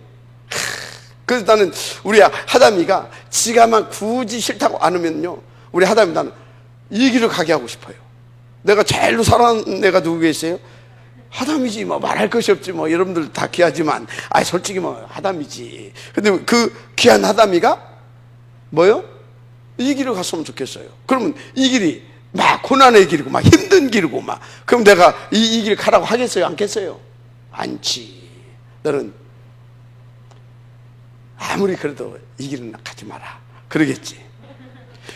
그래서 나는 우리 하담이가 지가만 굳이 싫다고 안 하면요, 우리 하담이 나는 이 길을 가게 하고 싶어요. 내가 제일로 사랑하는 애가 누구 계세요? 하담이지. 뭐 말할 것이 없지. 뭐 여러분들 다 귀하지만 솔직히 뭐 하담이지. 근데 그 귀한 하담이가 뭐요? 이 길을 갔으면 좋겠어요. 그러면 이 길이 막 고난의 길이고 막 힘든 길이고 막, 그럼 내가 이 길 가라고 하겠어요? 않겠어요? 않지. 너는 아무리 그래도 이 길은 가지 마라 그러겠지.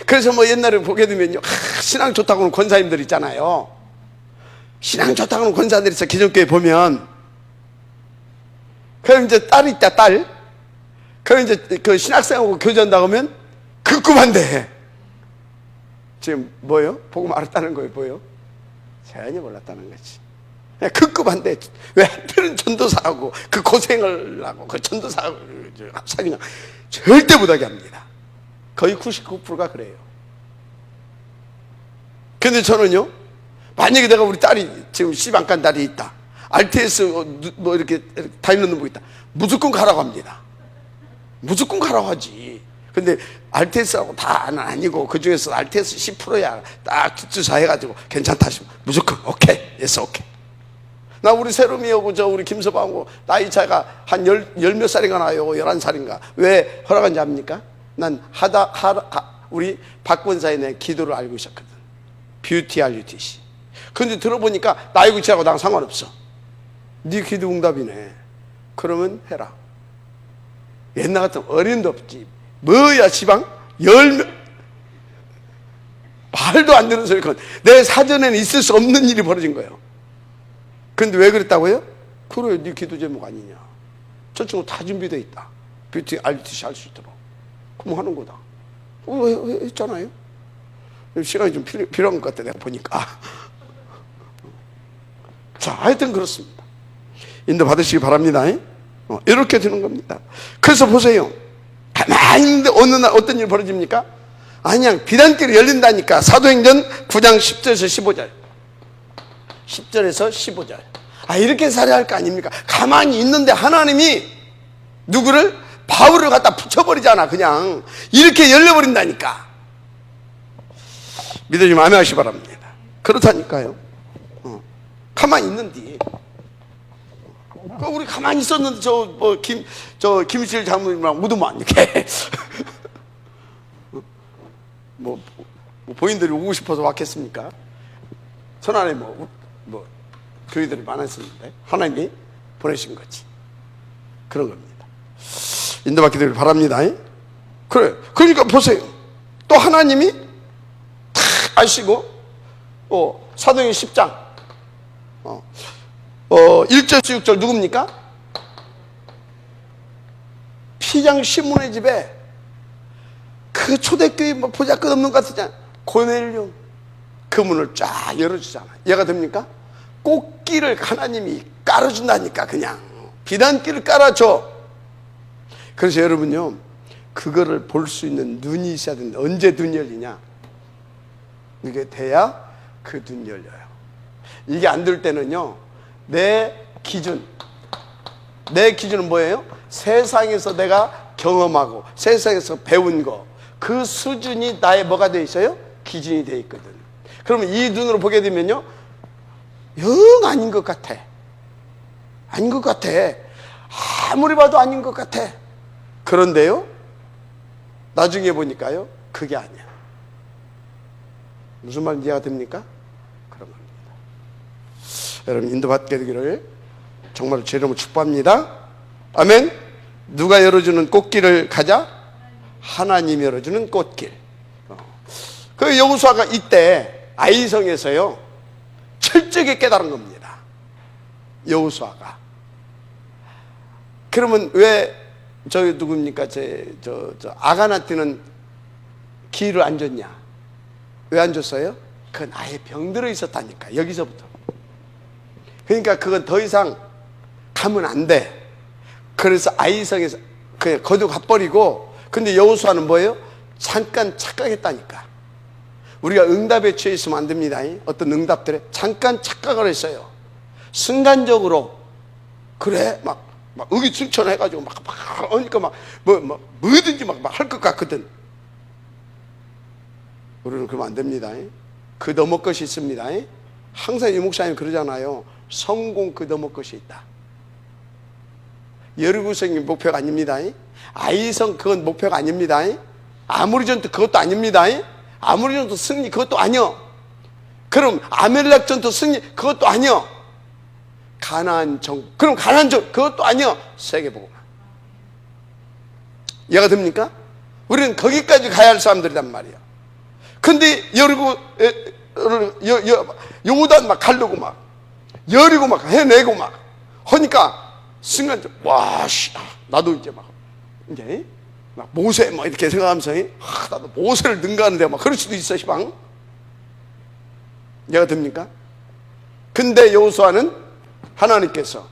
그래서 뭐 옛날에 보게 되면요, 신앙 좋다고 하는 권사님들 있잖아요. 신앙 좋다고 하는 권사님들 있어. 기존교회 보면. 그럼 이제 딸이 있다, 딸. 그럼 이제 그 신학생하고 교제한다고 하면 극구반대. 지금 뭐예요? 복음 알았다는 거예요? 뭐예요? 전혀 몰랐다는 거지. 그냥 극구반대. 왜 하필은 전도사하고 그 고생을 하고 그 전도사하고 사귀냐. 절대 못하게 합니다. 거의 99%가 그래요. 근데 저는요, 만약에 내가 우리 딸이 지금 시방 간 딸이 있다, RTS 뭐 이렇게 다니는 놈 있다, 무조건 가라고 합니다. 무조건 가라고 하지. 근데 RTS하고 다는 아니고 그 중에서 RTS 10%야 딱 주사 해가지고 괜찮다 싶으면 무조건 오케이, 예스 오케이. 나 우리 세롬이하고 우리 김서방하고 나이 차이가 한 열 몇 살인가 나요. 11살인가. 왜 허락한지 압니까? 난 우리 박권사의 내 기도를 알고 있었거든. 뷰티 RUTC. 근데 들어보니까 나이 구치하고 나랑 상관없어. 네 기도 응답이네. 그러면 해라. 옛날 같으면 어린도 없지. 뭐야 지방? 말도 안 되는 소리건 내 사전에는 있을 수 없는 일이 벌어진 거예요. 근데 왜 그랬다고요? 그래, 네 기도 제목 아니냐. 저 친구 다 준비되어 있다. 뷰티 RUTC 할 수 있도록. 그럼 하는 거다. 했잖아요. 시간이 좀 필요한 것 같아, 내가 보니까. 자, 하여튼 그렇습니다. 인도 받으시기 바랍니다. 이렇게 되는 겁니다. 그래서 보세요. 가만히 있는데 어느 날 어떤 일이 벌어집니까? 그냥 비단길이 열린다니까. 사도행전 9장 10절에서 15절. 10절에서 15절. 이렇게 살아야 할 거 아닙니까? 가만히 있는데 하나님이 누구를? 바울을 갖다 붙여버리잖아. 그냥 이렇게 열려버린다니까. 믿어주면 아멘 하시기 바랍니다. 그렇다니까요. 가만히 있는데 우리 가만히 있었는데 김실 장모님이랑 묻으면 이렇게 뭐 본인들이 오고 싶어서 왔겠습니까? 천안에 뭐 교회들이 많았었는데 하나님이 보내신 거지. 그런 겁니다. 인도받게 되길 바랍니다. 그래. 그러니까 보세요. 또 하나님이 다 아시고, 사도행전 10장, 1절에서 6절 누굽니까? 피장 시몬의 집에 그 초대교회 보잘것없는 것 같았잖아요. 고넬료 그 문을 쫙 열어주잖아. 얘가 됩니까? 꽃길을 하나님이 깔아준다니까. 그냥 비단길을 깔아줘. 그래서 여러분요, 그거를 볼 수 있는 눈이 있어야 되는데 언제 눈 열리냐? 이게 돼야 그 눈 열려요. 이게 안 될 때는요, 내 기준은 뭐예요? 세상에서 내가 경험하고 세상에서 배운 거, 그 수준이 나의 뭐가 돼 있어요? 기준이 돼 있거든. 그러면 이 눈으로 보게 되면요, 영 아닌 것 같아. 아닌 것 같아. 아무리 봐도 아닌 것 같아. 그런데요, 나중에 보니까요, 그게 아니야. 무슨 말인지 이해가 됩니까? 그런 겁니다. 여러분, 인도받게 되기를 정말 제 이름으로 축복합니다. 아멘. 누가 열어주는 꽃길을 가자? 하나님이 열어주는 꽃길. 그 여호수아가 이때 아이성에서요, 철저하게 깨달은 겁니다. 여호수아가. 그러면 왜 저기 누굽니까? 저 아간한테는 기회를 안 줬냐? 왜 안 줬어요? 그건 아예 병들어 있었다니까. 여기서부터. 그러니까 그건 더 이상 가면 안 돼. 그래서 아이성에서 그냥 거둬가버리고. 근데 여호수아는 뭐예요? 잠깐 착각했다니까. 우리가 응답에 취해 있으면 안 됩니다. 어떤 응답들에 잠깐 착각을 했어요. 순간적으로 그래 막 의기충천해가지고 막 하니까 뭐든지 막 할 것 같거든. 우리는 그러면 안 됩니다. 그 넘어 것이 있습니다. 항상 이 목사님 그러잖아요. 성공 그 넘어 것이 있다. 여리고성이 목표가 아닙니다. 아이성 그건 목표가 아닙니다. 아무리 전투 그것도 아닙니다. 아무리 전투 승리 그것도 아니요. 그럼 아멜렉 전투 승리 그것도 아니요. 가나안 정 그럼 가나안 정 그것도 아니요. 세계복음. 이해가 됩니까? 우리는 거기까지 가야 할 사람들이란 말이야. 근데 여리고 요단 막 가려고 막 여리고 막 해내고 막 하니까 순간 와씨 나도 이제 막 모세 막 이렇게 생각하면서 나도 모세를 능가하는데 막 그럴 수도 있어 시방. 이해가 됩니까? 근데 여호수아는 하나님께서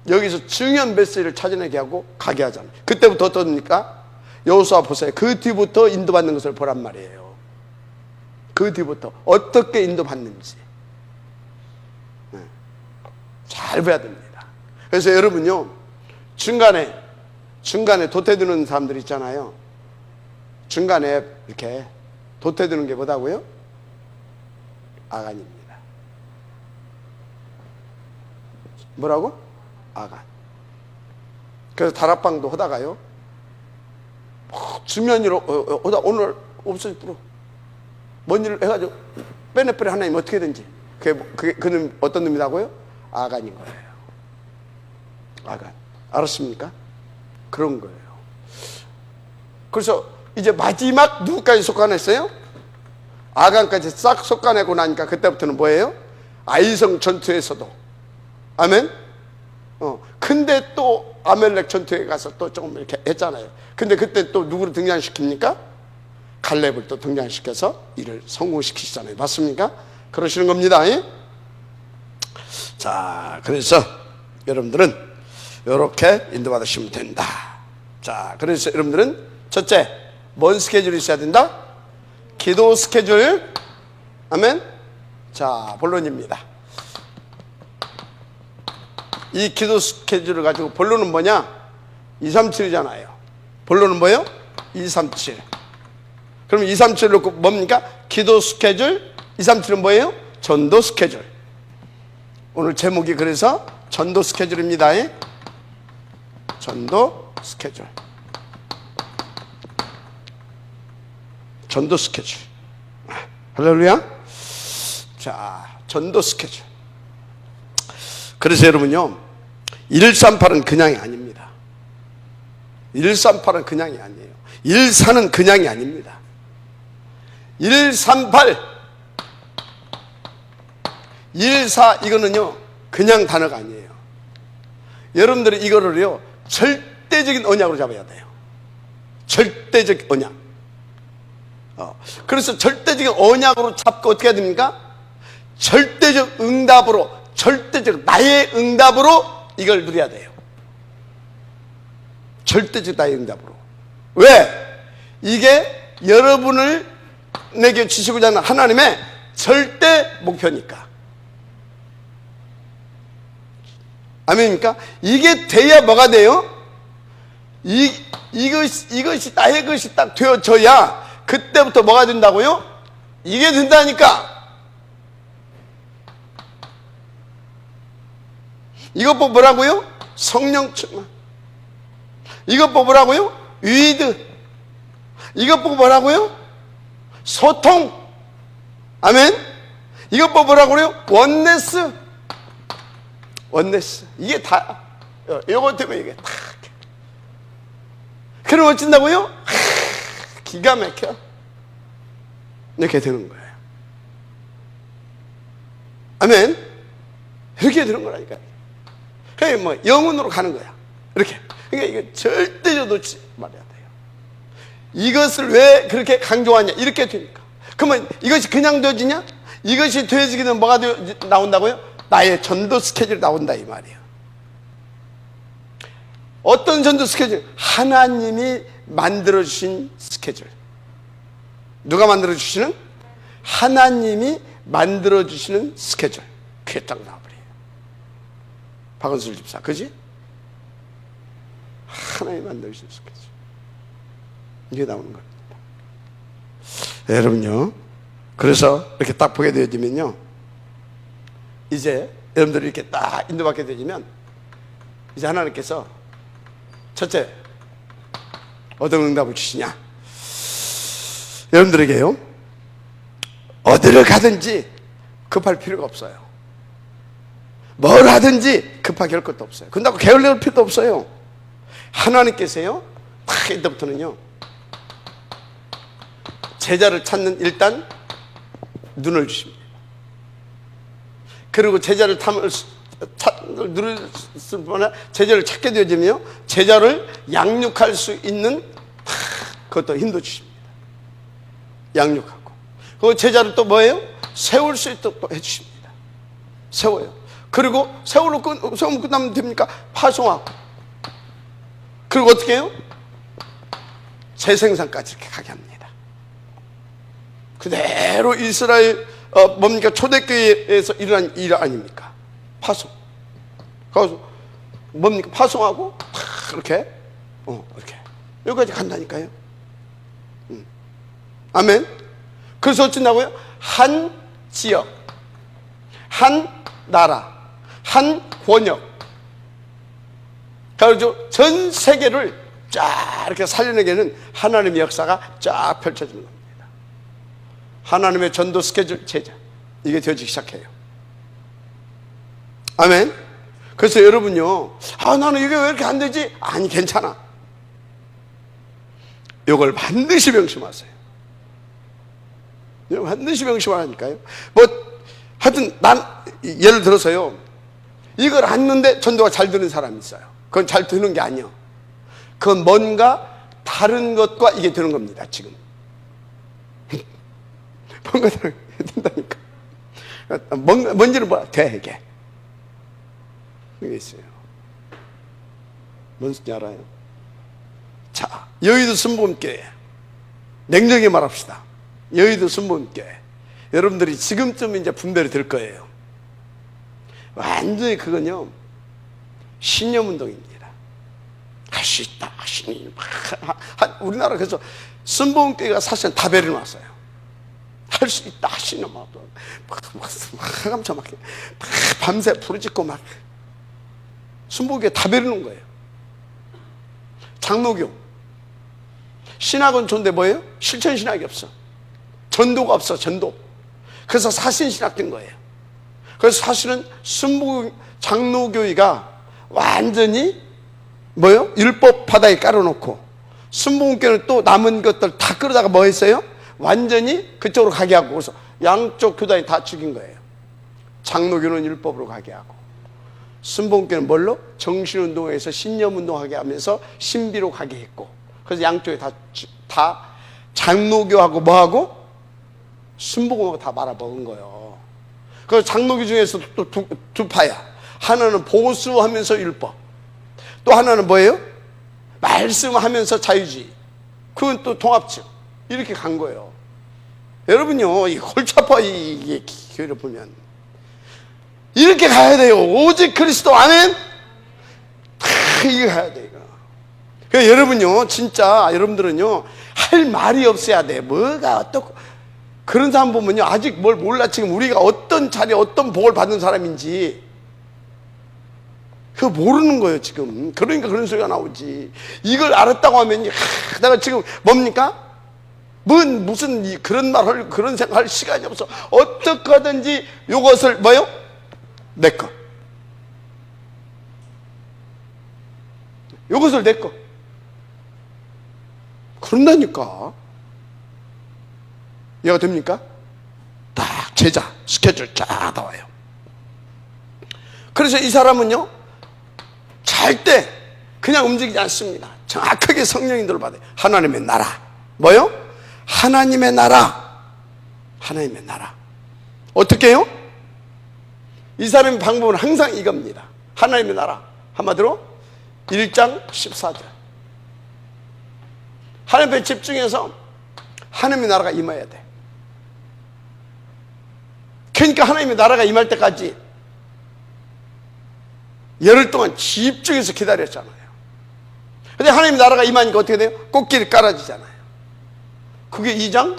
여기서 중요한 메시지를 찾아내게 하고 가게 하잖아요. 그때부터 어떻습니까? 여호수아 보세요. 그 뒤부터 인도받는 것을 보란 말이에요. 그 뒤부터 어떻게 인도받는지 잘 봐야 됩니다. 그래서 여러분요, 중간에 도태드는 사람들 있잖아요. 중간에 이렇게 도태드는 게 뭐다고요? 아간입니다. 뭐라고? 아간. 그래서 다락방도 하다가요, 주면 위로 오늘 없어지도록 뭔 일을 해가지고 빼내버려 하나님 어떻게든지. 그는 어떤 놈이라고요? 아간인 거예요. 아간. 알았습니까? 그런 거예요. 그래서 이제 마지막 누구까지 속아냈어요? 아간까지 싹 속아내고 나니까 그때부터는 뭐예요? 아이성 전투에서도. 아멘? 근데 또 아멜렉 전투에 가서 또 조금 이렇게 했잖아요. 근데 그때 또 누구를 등장시킵니까? 갈렙을 또 등장시켜서 이를 성공시키시잖아요. 맞습니까? 그러시는 겁니다. 자, 그래서 여러분들은 이렇게 인도받으시면 된다. 자, 그래서 여러분들은 첫째, 뭔 스케줄이 있어야 된다? 기도 스케줄. 아멘. 자, 본론입니다. 이 기도 스케줄을 가지고 본론은 뭐냐? 237이잖아요. 본론은 뭐예요? 237. 그럼 237 놓고 뭡니까? 기도 스케줄. 237은 뭐예요? 전도 스케줄. 오늘 제목이 그래서 전도 스케줄입니다. 전도 스케줄. 전도 스케줄. 할렐루야. 자, 전도 스케줄. 그래서 여러분요, 138은 그냥이 아닙니다. 138은 그냥이 아니에요. 14는 그냥이 아닙니다. 138, 14 이거는요 그냥 단어가 아니에요. 여러분들이 이거를요 절대적인 언약으로 잡아야 돼요. 절대적 언약. 그래서 절대적인 언약으로 잡고 어떻게 해야 됩니까? 절대적 응답으로, 절대적 나의 응답으로 이걸 누려야 돼요. 절대적 나의 응답으로. 왜? 이게 여러분을 내게 주시고자 하는 하나님의 절대 목표니까. 아멘입니까? 이게 돼야 뭐가 돼요? 이것이 나의 것이 딱 되어져야 그때부터 뭐가 된다고요? 이게 된다니까. 이것 보고 뭐라고요? 성령 충만. 이것 보고 뭐라고요? 위드. 이것 보고 뭐라고요? 소통. 아멘. 이것 보고 뭐라고요? 원네스. 원네스. 이게 다 이것 때문에 이게 다. 그럼 어쩐다고요? 기가 막혀. 이렇게 되는 거예요. 아멘. 이렇게 되는 거라니까요. 그냥 뭐 영혼으로 가는 거야. 이렇게. 그러니까 이게 절대로 놓지 말아야 돼요. 이것을 왜 그렇게 강조하냐? 이렇게 되니까. 그러면 이것이 그냥 되어지냐? 이것이 되어지게 되면 뭐가 나온다고요? 나의 전도 스케줄이 나온다 이 말이에요. 어떤 전도 스케줄? 하나님이 만들어주신 스케줄. 누가 만들어주시는? 하나님이 만들어주시는 스케줄. 그게 딱 나와버려요. 박은술 집사, 그지? 하나님이 만들어주신 스케줄. 이게 나오는 겁니다. 여러분요, 그래서 이렇게 딱 보게 되어지면요, 이제 여러분들이 이렇게 딱 인도받게 되어지면 이제 하나님께서 첫째, 어떤 응답을 주시냐? 여러분들에게요, 어디를 가든지 급할 필요가 없어요. 뭘 하든지 급하게 할 것도 없어요. 그런다고 게을릴 필요도 없어요. 하나님께서요, 딱 이때부터는요, 제자를 찾는 일단 눈을 주십니다. 그리고 제자를 누렸을 뿐만 제자를 찾게 되어지면요, 제자를 양육할 수 있는 그것도 힘도 주십니다. 양육하고. 그 제자를 또 뭐예요? 세울 수 있도록 또 해주십니다. 세워요. 그리고 세우면 끝나면 됩니까? 파송하고. 그리고 어떻게 해요? 재생산까지 이렇게 가게 합니다. 그대로 이스라엘 뭡니까? 초대교회에서 일어난 일 아닙니까? 파송. 그래서 뭡니까? 파송하고 이렇게 이렇게 여기까지 간다니까요. 아멘. 그래서 어쩐다고요? 한 지역, 한 나라, 한 권역. 그래서 전 세계를 쫙 이렇게 살려내게는 하나님의 역사가 쫙 펼쳐지는 겁니다. 하나님의 전도 스케줄 제자, 이게 되어지기 시작해요. 아멘. 그래서 여러분요, 나는 이게 왜 이렇게 안 되지? 아니, 괜찮아. 이걸 반드시 명심하세요. 반드시 명심하라니까요. 뭐 하여튼 예를 들어서요, 이걸 안는데 전도가 잘 되는 사람이 있어요. 그건 잘 되는 게 아니에요. 그건 뭔가 다른 것과 이게 되는 겁니다. 지금 뭔가 된다니까. 뭔지는 뭐야? 되게 그게 있어요. 뭔지 알아요? 자, 여의도 순복음교회, 냉정히 말합시다. 여의도 순복음교회, 여러분들이 지금쯤 이제 분별이 될 거예요. 완전히 그건요, 신념운동입니다. 할 수 있다, 신이 우리나라 그래서 순복음교회가 사실은 다 배려놨어요. 할 수 있다, 신이 막 하감차 막 밤새 부르짖고 막 순복음교회 다 배려놓은 거예요. 장로교 신학은 좋은데 뭐예요? 실천 신학이 없어. 전도가 없어. 전도. 그래서 사신 신학 된 거예요. 그래서 사실은 순복음 장로교회가 완전히 뭐예요? 율법 바닥에 깔아놓고, 순복음교회는 또 남은 것들 다 끌어다가 뭐 했어요? 완전히 그쪽으로 가게 하고, 그래서 양쪽 교단이 다 죽인 거예요. 장로교는 율법으로 가게 하고, 순복음교회는 뭘로? 정신운동에서 신념운동하게 하면서 신비로 가게 했고, 그래서 양쪽에 다 장로교하고 뭐하고? 순복음하고 다 말아먹은 거예요. 그래서 장로교 중에서 또 두 파야. 하나는 보수하면서 율법, 또 하나는 뭐예요? 말씀하면서 자유주의. 그건 또 통합적. 이렇게 간 거예요. 여러분요, 이 골치 아파, 이게 교회를 보면. 이렇게 가야 돼요. 오직 그리스도. 아멘. 이게 가야 돼, 이거. 그러니까 여러분요, 진짜 여러분들은요, 할 말이 없어야 돼. 뭐가 어떻고. 그런 사람 보면요, 아직 뭘 몰라. 지금 우리가 어떤 자리에 어떤 복을 받는 사람인지. 그거 모르는 거예요 지금. 그러니까 그런 소리가 나오지. 이걸 알았다고 하면 내가 지금 뭡니까? 무슨 그런 말을 그런 생각할 시간이 없어. 어떻게 하든지 이것을 뭐요? 내 거. 이것을 내 거. 그런다니까. 이해가 됩니까? 딱 제자 스케줄 쫙 나와요. 그래서 이 사람은요 절대 그냥 움직이지 않습니다. 정확하게 성령인들을 받아요. 하나님의 나라. 뭐요? 하나님의 나라. 하나님의 나라. 어떻게 해요? 이 사람의 방법은 항상 이겁니다. 하나님의 나라. 한마디로 1장 14절. 하나님에 집중해서 하나님의 나라가 임해야 돼. 그러니까 하나님의 나라가 임할 때까지 열흘 동안 집중해서 기다렸잖아요. 근데 하나님의 나라가 임하니까 어떻게 돼요? 꽃길이 깔아지잖아요. 그게 2장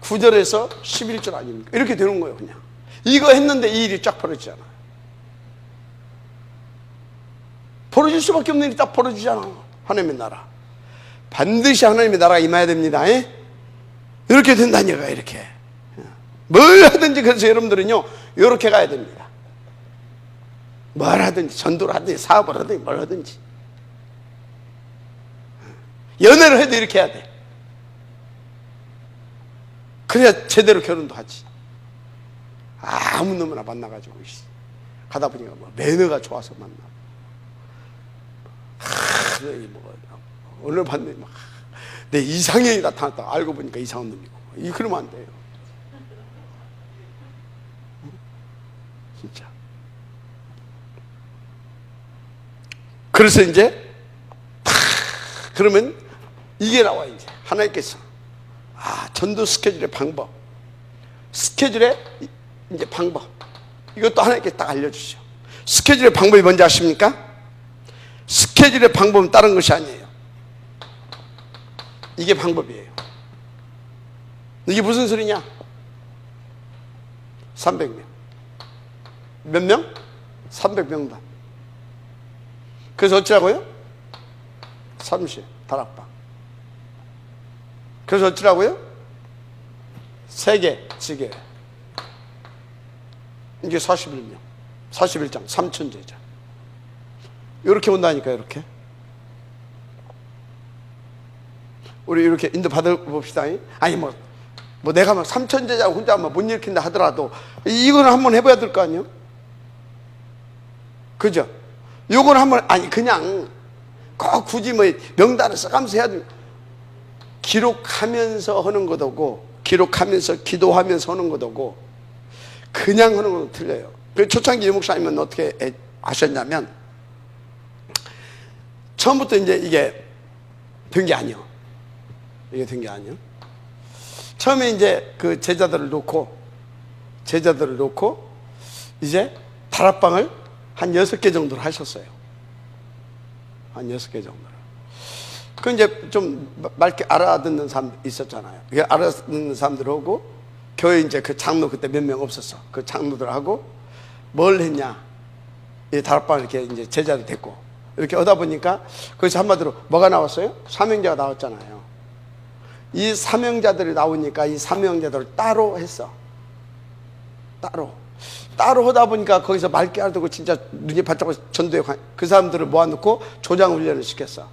9절에서 11절 아닙니까? 이렇게 되는 거예요. 그냥 이거 했는데 이 일이 쫙 벌어지잖아요. 벌어질 수밖에 없는 일이 딱 벌어지잖아. 하나님의 나라. 반드시 하나님의 나라가 임해야 됩니다. 이렇게 된다니까. 이렇게 뭘 하든지. 그래서 여러분들은요 이렇게 가야 됩니다. 뭘 하든지, 전도를 하든지, 사업을 하든지, 뭘 하든지. 연애를 해도 이렇게 해야 돼. 그래야 제대로 결혼도 하지. 아무 놈이나 만나가지고 가다 보니까 뭐 매너가 좋아서 만나. 오늘 봤는데 막 내 이상형이 나타났다. 알고 보니까 이상한 놈이고. 그러면 안 돼요. 진짜. 그래서 이제 그러면 이게 나와. 이제 하나님께서 전도 스케줄의 방법, 스케줄의 이제 방법, 이것도 하나님께서 딱 알려주시죠. 스케줄의 방법이 뭔지 아십니까? 스케줄의 방법은 다른 것이 아니에요. 이게 방법이에요. 이게 무슨 소리냐? 300명. 몇 명? 300명단. 그래서 어찌라고요? 30 다락방. 그래서 어찌라고요? 3개 지게. 이게 41명 41장 3천제자. 이렇게 온다니까. 이렇게 우리 이렇게 인도 받아봅시다. 아니 뭐 내가 막 3천제자 혼자 못 일으킨다 하더라도 이거는 한번 해봐야 될 거 아니에요? 그죠? 요거는 한번, 아니 그냥 꼭 굳이 뭐 명단을 써가면서 해야 돼. 기록하면서 하는 것하고 기록하면서 기도하면서 하는 것하고 그냥 하는 것도 틀려요. 그 초창기 유목사님은 어떻게 하셨냐면 처음부터 이제 이게 된 게 아니에요. 이게 된 게 아니에요. 처음에 이제 그 제자들을 놓고 이제 다락방을 한 6개 정도를 하셨어요. 한 6개 정도를. 그 이제 좀 맑게 알아듣는 사람 있었잖아요. 알아듣는 사람들하고 교회 이제 그 장로 그때 몇 명 없었어. 그 장로들하고 뭘 했냐. 이 다락방 이렇게 이제 제자들 됐고 이렇게 하다 보니까 거기서 한마디로 뭐가 나왔어요? 사명자가 나왔잖아요. 이 사명자들이 나오니까 이 사명자들을 따로 했어. 따로 하다 보니까 거기서 맑게 알아듣고 진짜 눈이 바짝 전도에 그 사람들을 모아놓고 조장 훈련을 시켰어.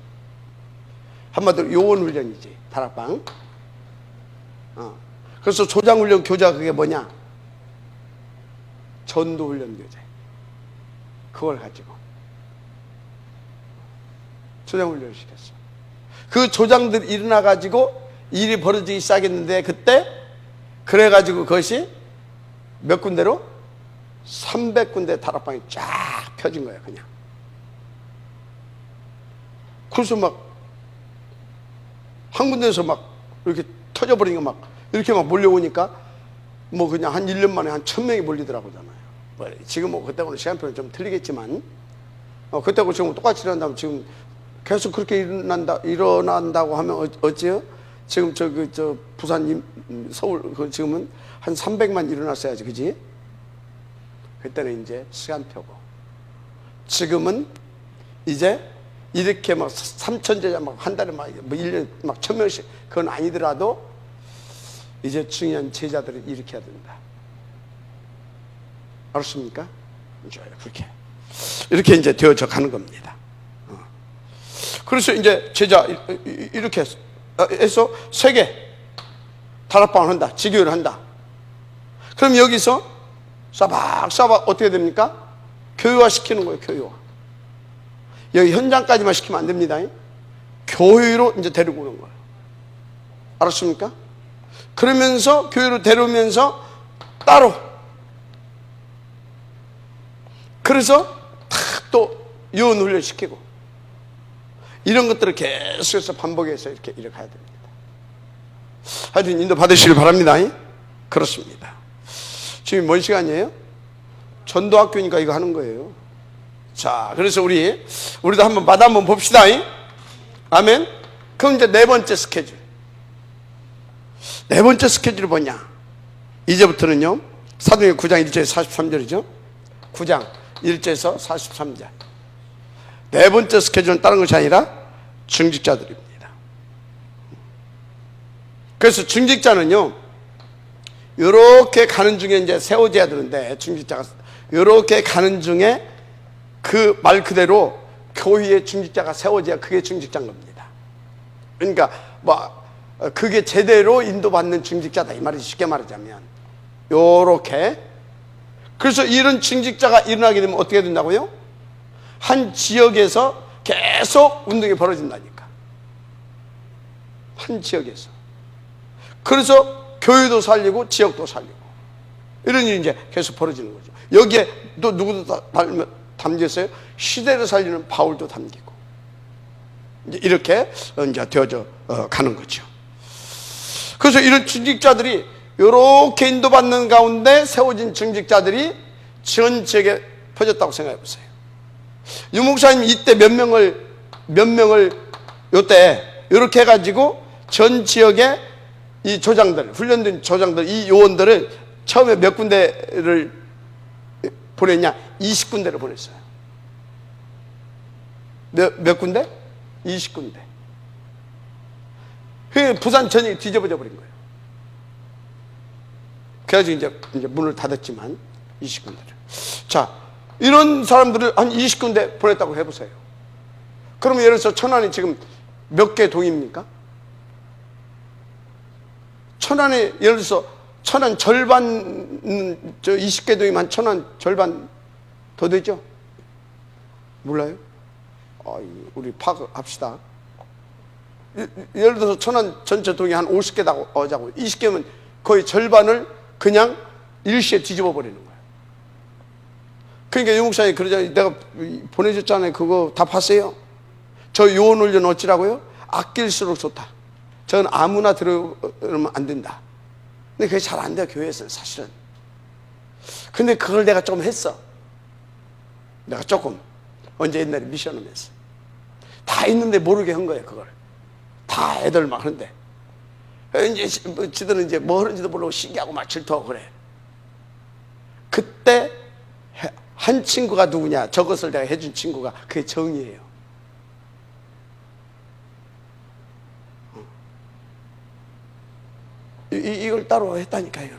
한마디로 요원 훈련이지. 다락방. 그래서 조장 훈련 교재가 그게 뭐냐? 전도 훈련 교재. 그걸 가지고 조장 훈련을 시켰어. 그 조장들이 일어나 가지고 일이 벌어지기 시작했는데 그때 그래가지고 그것이 몇 군데로? 300군데 다락방이 쫙 펴진 거예요. 그냥. 그래서 막 한 군데에서 막 이렇게 터져버리니까 막 이렇게 막 몰려오니까 뭐 그냥 한 1년 만에 한 1000명이 몰리더라고요. 지금 뭐 그때하고는 시간표는 좀 틀리겠지만 그때하고 지금 똑같이 일어난다면 지금 계속 그렇게 일어난다고 하면 어찌요? 지금 저 부산 서울 지금은 한 300만 일어났어야지. 그지? 그때는 이제 시간표고 지금은 이제 이렇게 막 3,000제자 막 한 달에 막 1년에 막 1,000명씩 그건 아니더라도 이제 중요한 제자들을 일으켜야 된다. 알았습니까? 그렇게 이렇게 이제 되어져 가는 겁니다. 그래서 이제 제자 이렇게 해서 세계 다락방을 한다, 지교를 한다. 그럼 여기서 싸박싸박 어떻게 됩니까? 교회화 시키는 거예요. 교회화. 여기 현장까지만 시키면 안 됩니다. 교회로 이제 데리고 오는 거예요. 알았습니까? 그러면서 교회로 데려오면서 따로 그래서 탁 또 요원 훈련 시키고 이런 것들을 계속해서 반복해서 이렇게 가야 됩니다. 하여튼 인도 받으시길 바랍니다. 그렇습니다. 지금 뭔 시간이에요? 전도학교니까 이거 하는 거예요. 자, 그래서 우리도 한번 마다 한번 봅시다. 아멘. 그럼 이제 네 번째 스케줄. 네 번째 스케줄이 뭐냐? 이제부터는요, 사도행전 9장 1절에서 43절이죠. 9장 1절에서 43절. 네 번째 스케줄은 다른 것이 아니라 중직자들입니다. 그래서 중직자는요, 이렇게 가는 중에 이제 세워져야 되는데, 중직자가 이렇게 가는 중에 그 말 그대로 교회의 중직자가 세워져야 그게 중직자인 겁니다. 그러니까 그게 제대로 인도받는 중직자다 이 말이지. 쉽게 말하자면 요렇게. 그래서 이런 중직자가 일어나게 되면 어떻게 된다고요? 한 지역에서 계속 운동이 벌어진다니까. 한 지역에서. 그래서 교회도 살리고 지역도 살리고 이런 일이 이제 계속 벌어지는 거죠. 여기에 또 누구도 담겼어요? 시대를 살리는 바울도 담기고 이제 이렇게 이제 되어져 가는 거죠. 그래서 이런 중직자들이 이렇게 인도받는 가운데 세워진 중직자들이 전 지역에 퍼졌다고 생각해 보세요. 유목사님 이때 몇 명을 요때 이렇게 해가지고 전 지역에 이 조장들, 훈련된 조장들, 이 요원들을 처음에 몇 군데를 보냈냐? 20군데를 보냈어요. 몇 군데? 20군데. 부산 전역이 뒤집어져 버린 거예요. 그래가지고 이제 문을 닫았지만 20군데를. 자, 이런 사람들을 한 20군데 보냈다고 해보세요. 그러면 예를 들어서 천안이 지금 몇 개 동입니까? 천안에 예를 들어서 천안 절반 20개 동이면 천안 절반 더 되죠? 몰라요? 우리 파악합시다. 예를 들어서 천안 전체 동이 한 50개다 하자고. 20개면 거의 절반을 그냥 일시에 뒤집어 버리는 거예요. 그러니까 유목사님 그러잖아요. 내가 보내줬잖아요. 그거 다 봤어요? 저 요원훈련 어찌라고요? 아낄수록 좋다. 저는 아무나 들으면 안 된다. 근데 그게 잘 안 돼요. 교회에서는 사실은. 근데 그걸 내가 조금 했어. 내가 조금. 언제 옛날에 미션하면서 다 있는데 모르게 한 거예요. 그걸 다 애들 막 하는데 이제 지들은 이제 뭐 하는지도 모르고 신기하고 막 질투하고 그래. 그때 한 친구가 누구냐? 저것을 내가 해준 친구가 그게 정의예요. 이걸 따로 했다니까요.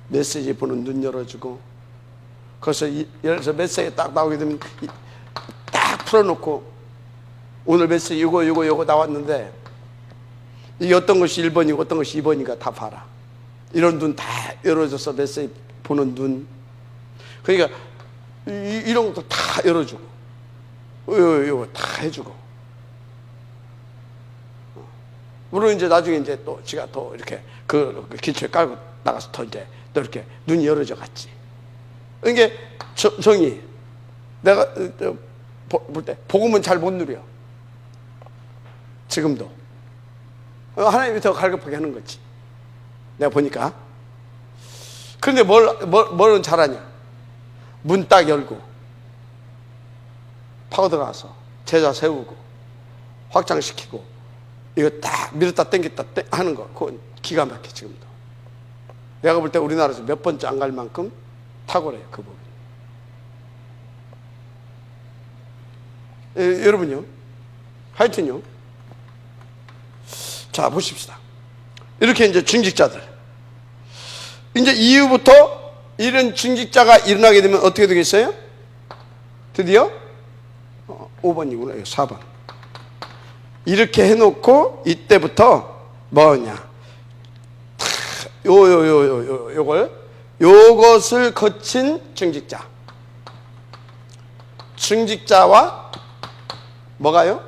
메시지 보는 눈 열어주고, 그래서 예를 들어서 메시지 딱 나오게 되면 딱 풀어놓고, 오늘 메시지 요거 나왔는데 이게 어떤 것이 1번이고 어떤 것이 2번인가 다 봐라. 이런 눈 다 열어줘서 메시지 보는 눈. 그러니까 이런 것도 다 열어주고 요거 다 해주고. 물론 이제 나중에 이제 또 지가 또 이렇게 그 기초에 깔고 나가서 더 이제 또 이렇게 눈이 열어져 갔지. 그러니까 정이 내가 볼 때 복음은 잘 못 누려. 지금도 하나님이 더 갈급하게 하는 거지. 내가 보니까. 그런데 뭘은 잘하냐? 문 딱 열고 파고 들어가서 제자 세우고 확장시키고 이거 딱 밀었다 당겼다 하는 거 그건 기가 막혀. 지금도 내가 볼 때 우리나라에서 몇 번째 안 갈 만큼 탁월해요. 그 부분. 여러분요. 하여튼요. 자, 보십시다. 이렇게 이제 중직자들. 이제 이후부터 이런 중직자가 일어나게 되면 어떻게 되겠어요? 드디어 5번이구나. 4번. 이렇게 해놓고 이때부터 뭐냐? 요것을 거친 중직자. 중직자와 뭐가요?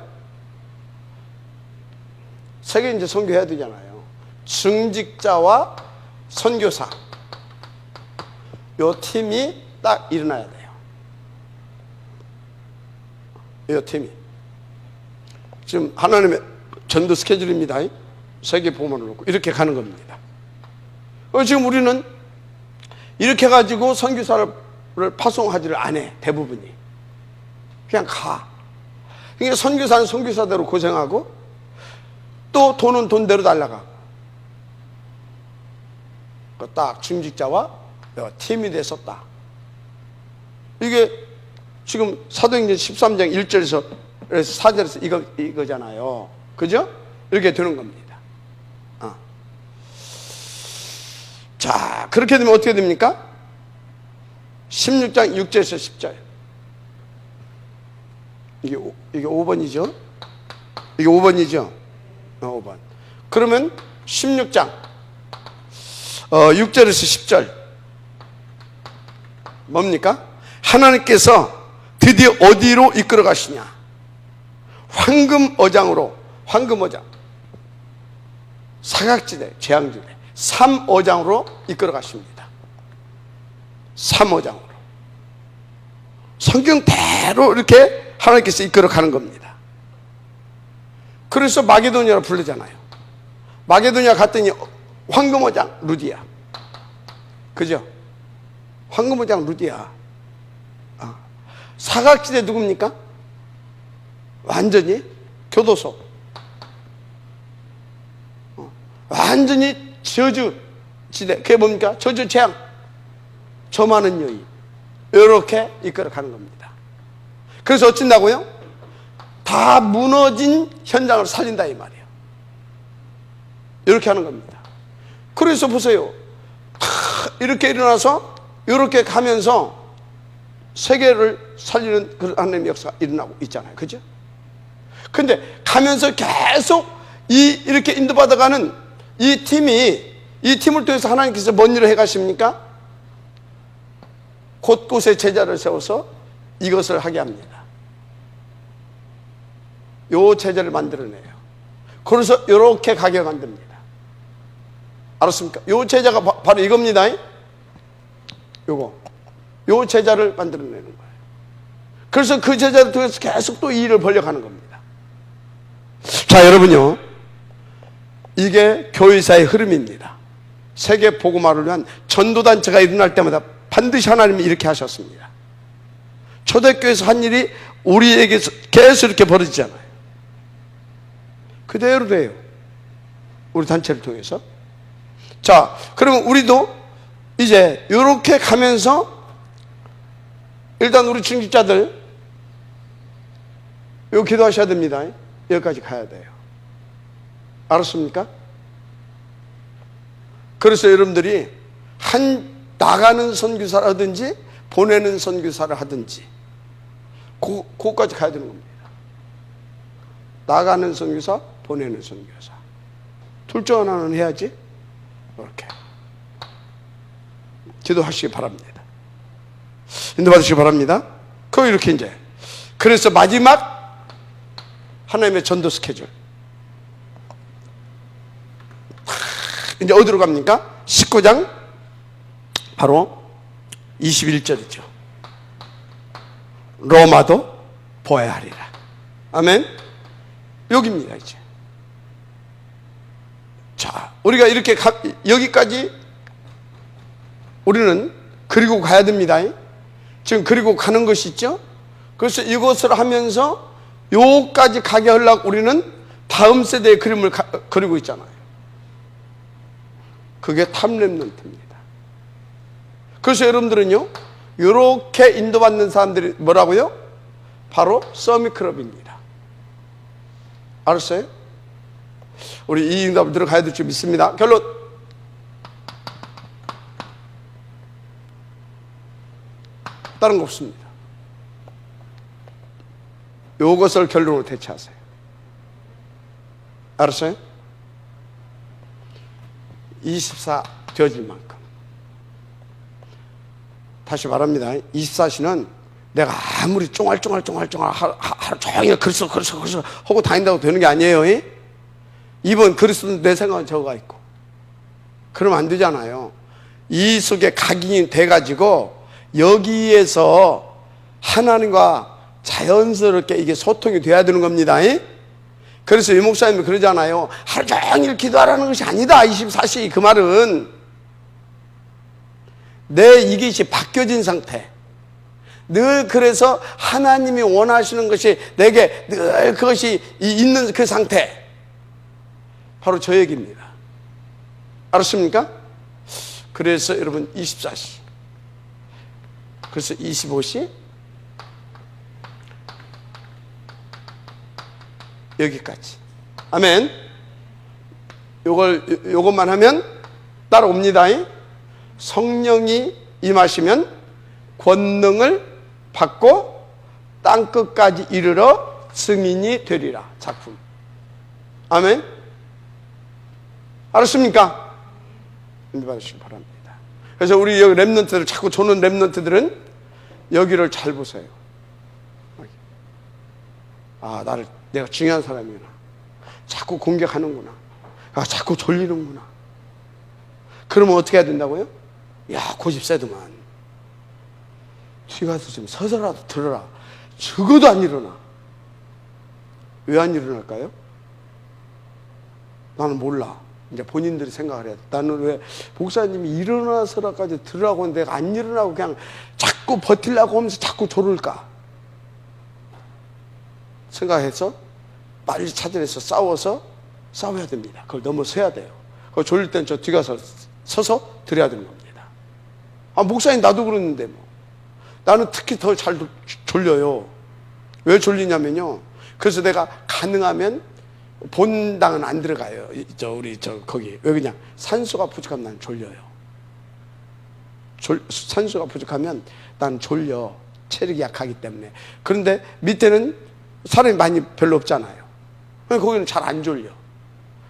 세계 이제 선교해야 되잖아요. 중직자와 선교사. 요 팀이 딱 일어나야 돼요. 요 팀이. 지금 하나님의 전도 스케줄입니다. 세계 복음을 놓고 이렇게 가는 겁니다. 지금 우리는 이렇게 가지고 선교사를 파송하지를 않아. 대부분이 그냥 가. 그러니까 선교사는 선교사대로 고생하고 또 돈은 돈대로 달라가고. 딱 중직자와 팀이 돼서 딱 이게 지금 사도행전 13장 1절에서 4절에서 이거잖아요. 그죠? 이렇게 되는 겁니다. 자, 그렇게 되면 어떻게 됩니까? 16장 6절에서 10절. 이게 5번이죠? 이게 5번이죠? 5번. 그러면 16장 6절에서 10절. 뭡니까? 하나님께서 드디어 어디로 이끌어 가시냐? 황금어장으로, 황금어장. 사각지대, 재앙지대. 3어장으로 이끌어 가십니다. 3어장으로. 성경대로 이렇게 하나님께서 이끌어 가는 겁니다. 그래서 마게도니아로 부르잖아요. 마게도니아 갔더니 황금어장 루디아. 그죠? 황금어장 루디아. 사각지대 누굽니까? 완전히 교도소. 완전히 저주지대. 그게 뭡니까? 저주 재앙. 저 많은 여인. 이렇게 이끌어 가는 겁니다. 그래서 어쩐다고요? 다 무너진 현장을 살린다 이 말이에요. 이렇게 하는 겁니다. 그래서 보세요. 이렇게 일어나서 이렇게 가면서 세계를 살리는 그런 하나님의 역사가 일어나고 있잖아요. 그죠? 근데 가면서 계속 이렇게 인도받아가는 이 팀을 통해서 하나님께서 뭔 일을 해가십니까? 곳곳에 제자를 세워서 이것을 하게 합니다. 요 제자를 만들어내요. 그래서 이렇게 가게 만듭니다. 알았습니까? 요 제자가 바로 이겁니다. 요 제자를 만들어내는 거예요. 그래서 그 제자를 통해서 계속 또 이 일을 벌려가는 겁니다. 자, 여러분요. 이게 교회사의 흐름입니다. 세계 복음화를 위한 전도단체가 일어날 때마다 반드시 하나님이 이렇게 하셨습니다. 초대교회에서 한 일이 우리에게서 계속 이렇게 벌어지잖아요. 그대로 돼요. 우리 단체를 통해서. 자, 그러면 우리도 이제 이렇게 가면서 일단 우리 중직자들 이거 기도하셔야 됩니다. 여기까지 가야 돼요. 알았습니까? 그래서 여러분들이 나가는 선교사를 하든지 보내는 선교사를 하든지 그거까지 가야 되는 겁니다. 나가는 선교사, 보내는 선교사. 둘 중 하나는 해야지. 이렇게 기도하시기 바랍니다. 인도받으시기 바랍니다. 이렇게 이제 그래서 마지막 하나님의 전도 스케줄. 이제 어디로 갑니까? 19장 바로 21절이죠. 로마도 보아야 하리라. 아멘. 여기입니다. 이제 자, 우리가 이렇게 여기까지 우리는 그리고 가야 됩니다. 지금 그리고 가는 것이 있죠. 그래서 이것을 하면서 요까지 가게 하려고 우리는 다음 세대의 그림을 그리고 있잖아요. 그게 탑렘넌트입니다. 그래서 여러분들은요, 이렇게 인도받는 사람들이 뭐라고요? 바로 서밋클럽입니다. 알았어요? 우리 이 응답을 들어가야 될 줄 믿습니다. 결론. 다른 거 없습니다. 요것을 결론으로 대체하세요. 알았어요? 24 되어질 만큼. 다시 말합니다. 24시는 내가 아무리 쫑알쫑알 하루 종일 그리스도 하고 다닌다고 되는 게 아니에요. 이번 그리스도는 내 생각은 저거가 있고. 그러면 안 되잖아요. 이 속에 각인이 돼가지고 여기에서 하나님과 자연스럽게 이게 소통이 돼야 되는 겁니다. 그래서 이 목사님이 그러잖아요. 하루 종일 기도하라는 것이 아니다. 24시. 그 말은 내 이것이 바뀌어진 상태. 늘 그래서 하나님이 원하시는 것이 내게 늘 그것이 있는 그 상태. 바로 저 얘기입니다. 알았습니까? 그래서 여러분 24시. 그래서 25시. 여기까지. 아멘. 요것만 하면 따라옵니다. 성령이 임하시면 권능을 받고 땅끝까지 이르러 증인이 되리라. 작품. 아멘. 알았습니까? 은혜 받으시기 바랍니다. 그래서 우리 여기 렘넌트들, 자꾸 조는 렘넌트들은 여기를 잘 보세요. 아, 내가 중요한 사람이구나. 자꾸 공격하는구나. 아, 자꾸 졸리는구나. 그러면 어떻게 해야 된다고요? 야, 고집 세더만. 뒤 가서 좀 서서라도 들어라. 적어도 안 일어나. 왜 안 일어날까요? 나는 몰라. 이제 본인들이 생각을 해야 돼. 나는 왜 목사님이 일어나서라까지 들으라고 하는데 내가 안 일어나고 그냥 자꾸 버틸라고 하면서 자꾸 졸을까? 생각해서 빨리 찾아내서 싸워야 됩니다. 그걸 넘어서야 돼요. 그걸 졸릴 땐 저 뒤 가서 서서 드려야 되는 겁니다. 아, 목사님 나도 그러는데 뭐. 나는 특히 더 잘 졸려요. 왜 졸리냐면요. 그래서 내가 가능하면 본당은 안 들어가요. 거기. 왜 그냥 산소가 부족하면 난 졸려요. 산소가 부족하면 난 졸려. 체력이 약하기 때문에. 그런데 밑에는 사람이 많이 별로 없잖아요. 거기는 잘 안 졸려.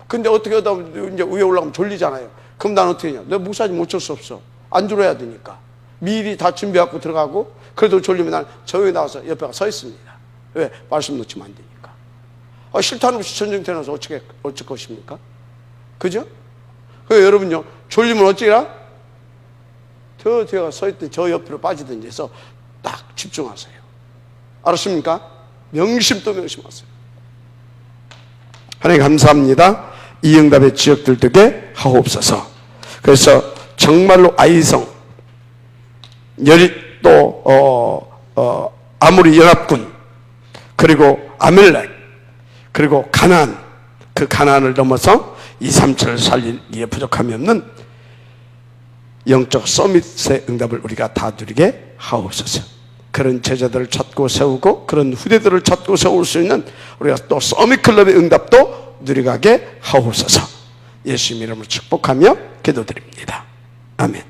근데 어떻게 하다 보면 이제 위에 올라가면 졸리잖아요. 그럼 난 어떻게 하냐. 내가 목사님 어쩔 수 없어. 안 졸아야 되니까. 미리 다 준비하고 들어가고, 그래도 졸리면 난 저기 나와서 옆에 서 있습니다. 왜? 말씀 놓치면 안 되니까. 아, 싫다는 없이 전쟁터에 나서 어쩔 것입니까? 그죠? 그래서 여러분요, 졸리면 어찌라? 저 뒤에 서 있든 저 옆으로 빠지든지 해서 딱 집중하세요. 알았습니까? 명심 또 명심하세요. 하나님 감사합니다. 이 응답의 지역들 되게 하옵소서. 그래서 정말로 아이성, 아모리 연합군, 그리고 아멜렉, 그리고 가나안, 그 가나안을 넘어서 2, 3철을 살리기에 부족함이 없는 영적 서밋의 응답을 우리가 다 누리게 하옵소서. 그런 제자들을 찾고 세우고 그런 후대들을 찾고 세울 수 있는 우리가 또 서밋클럽의 응답도 누려가게 하옵소서. 예수님 이름으로 축복하며 기도드립니다. 아멘.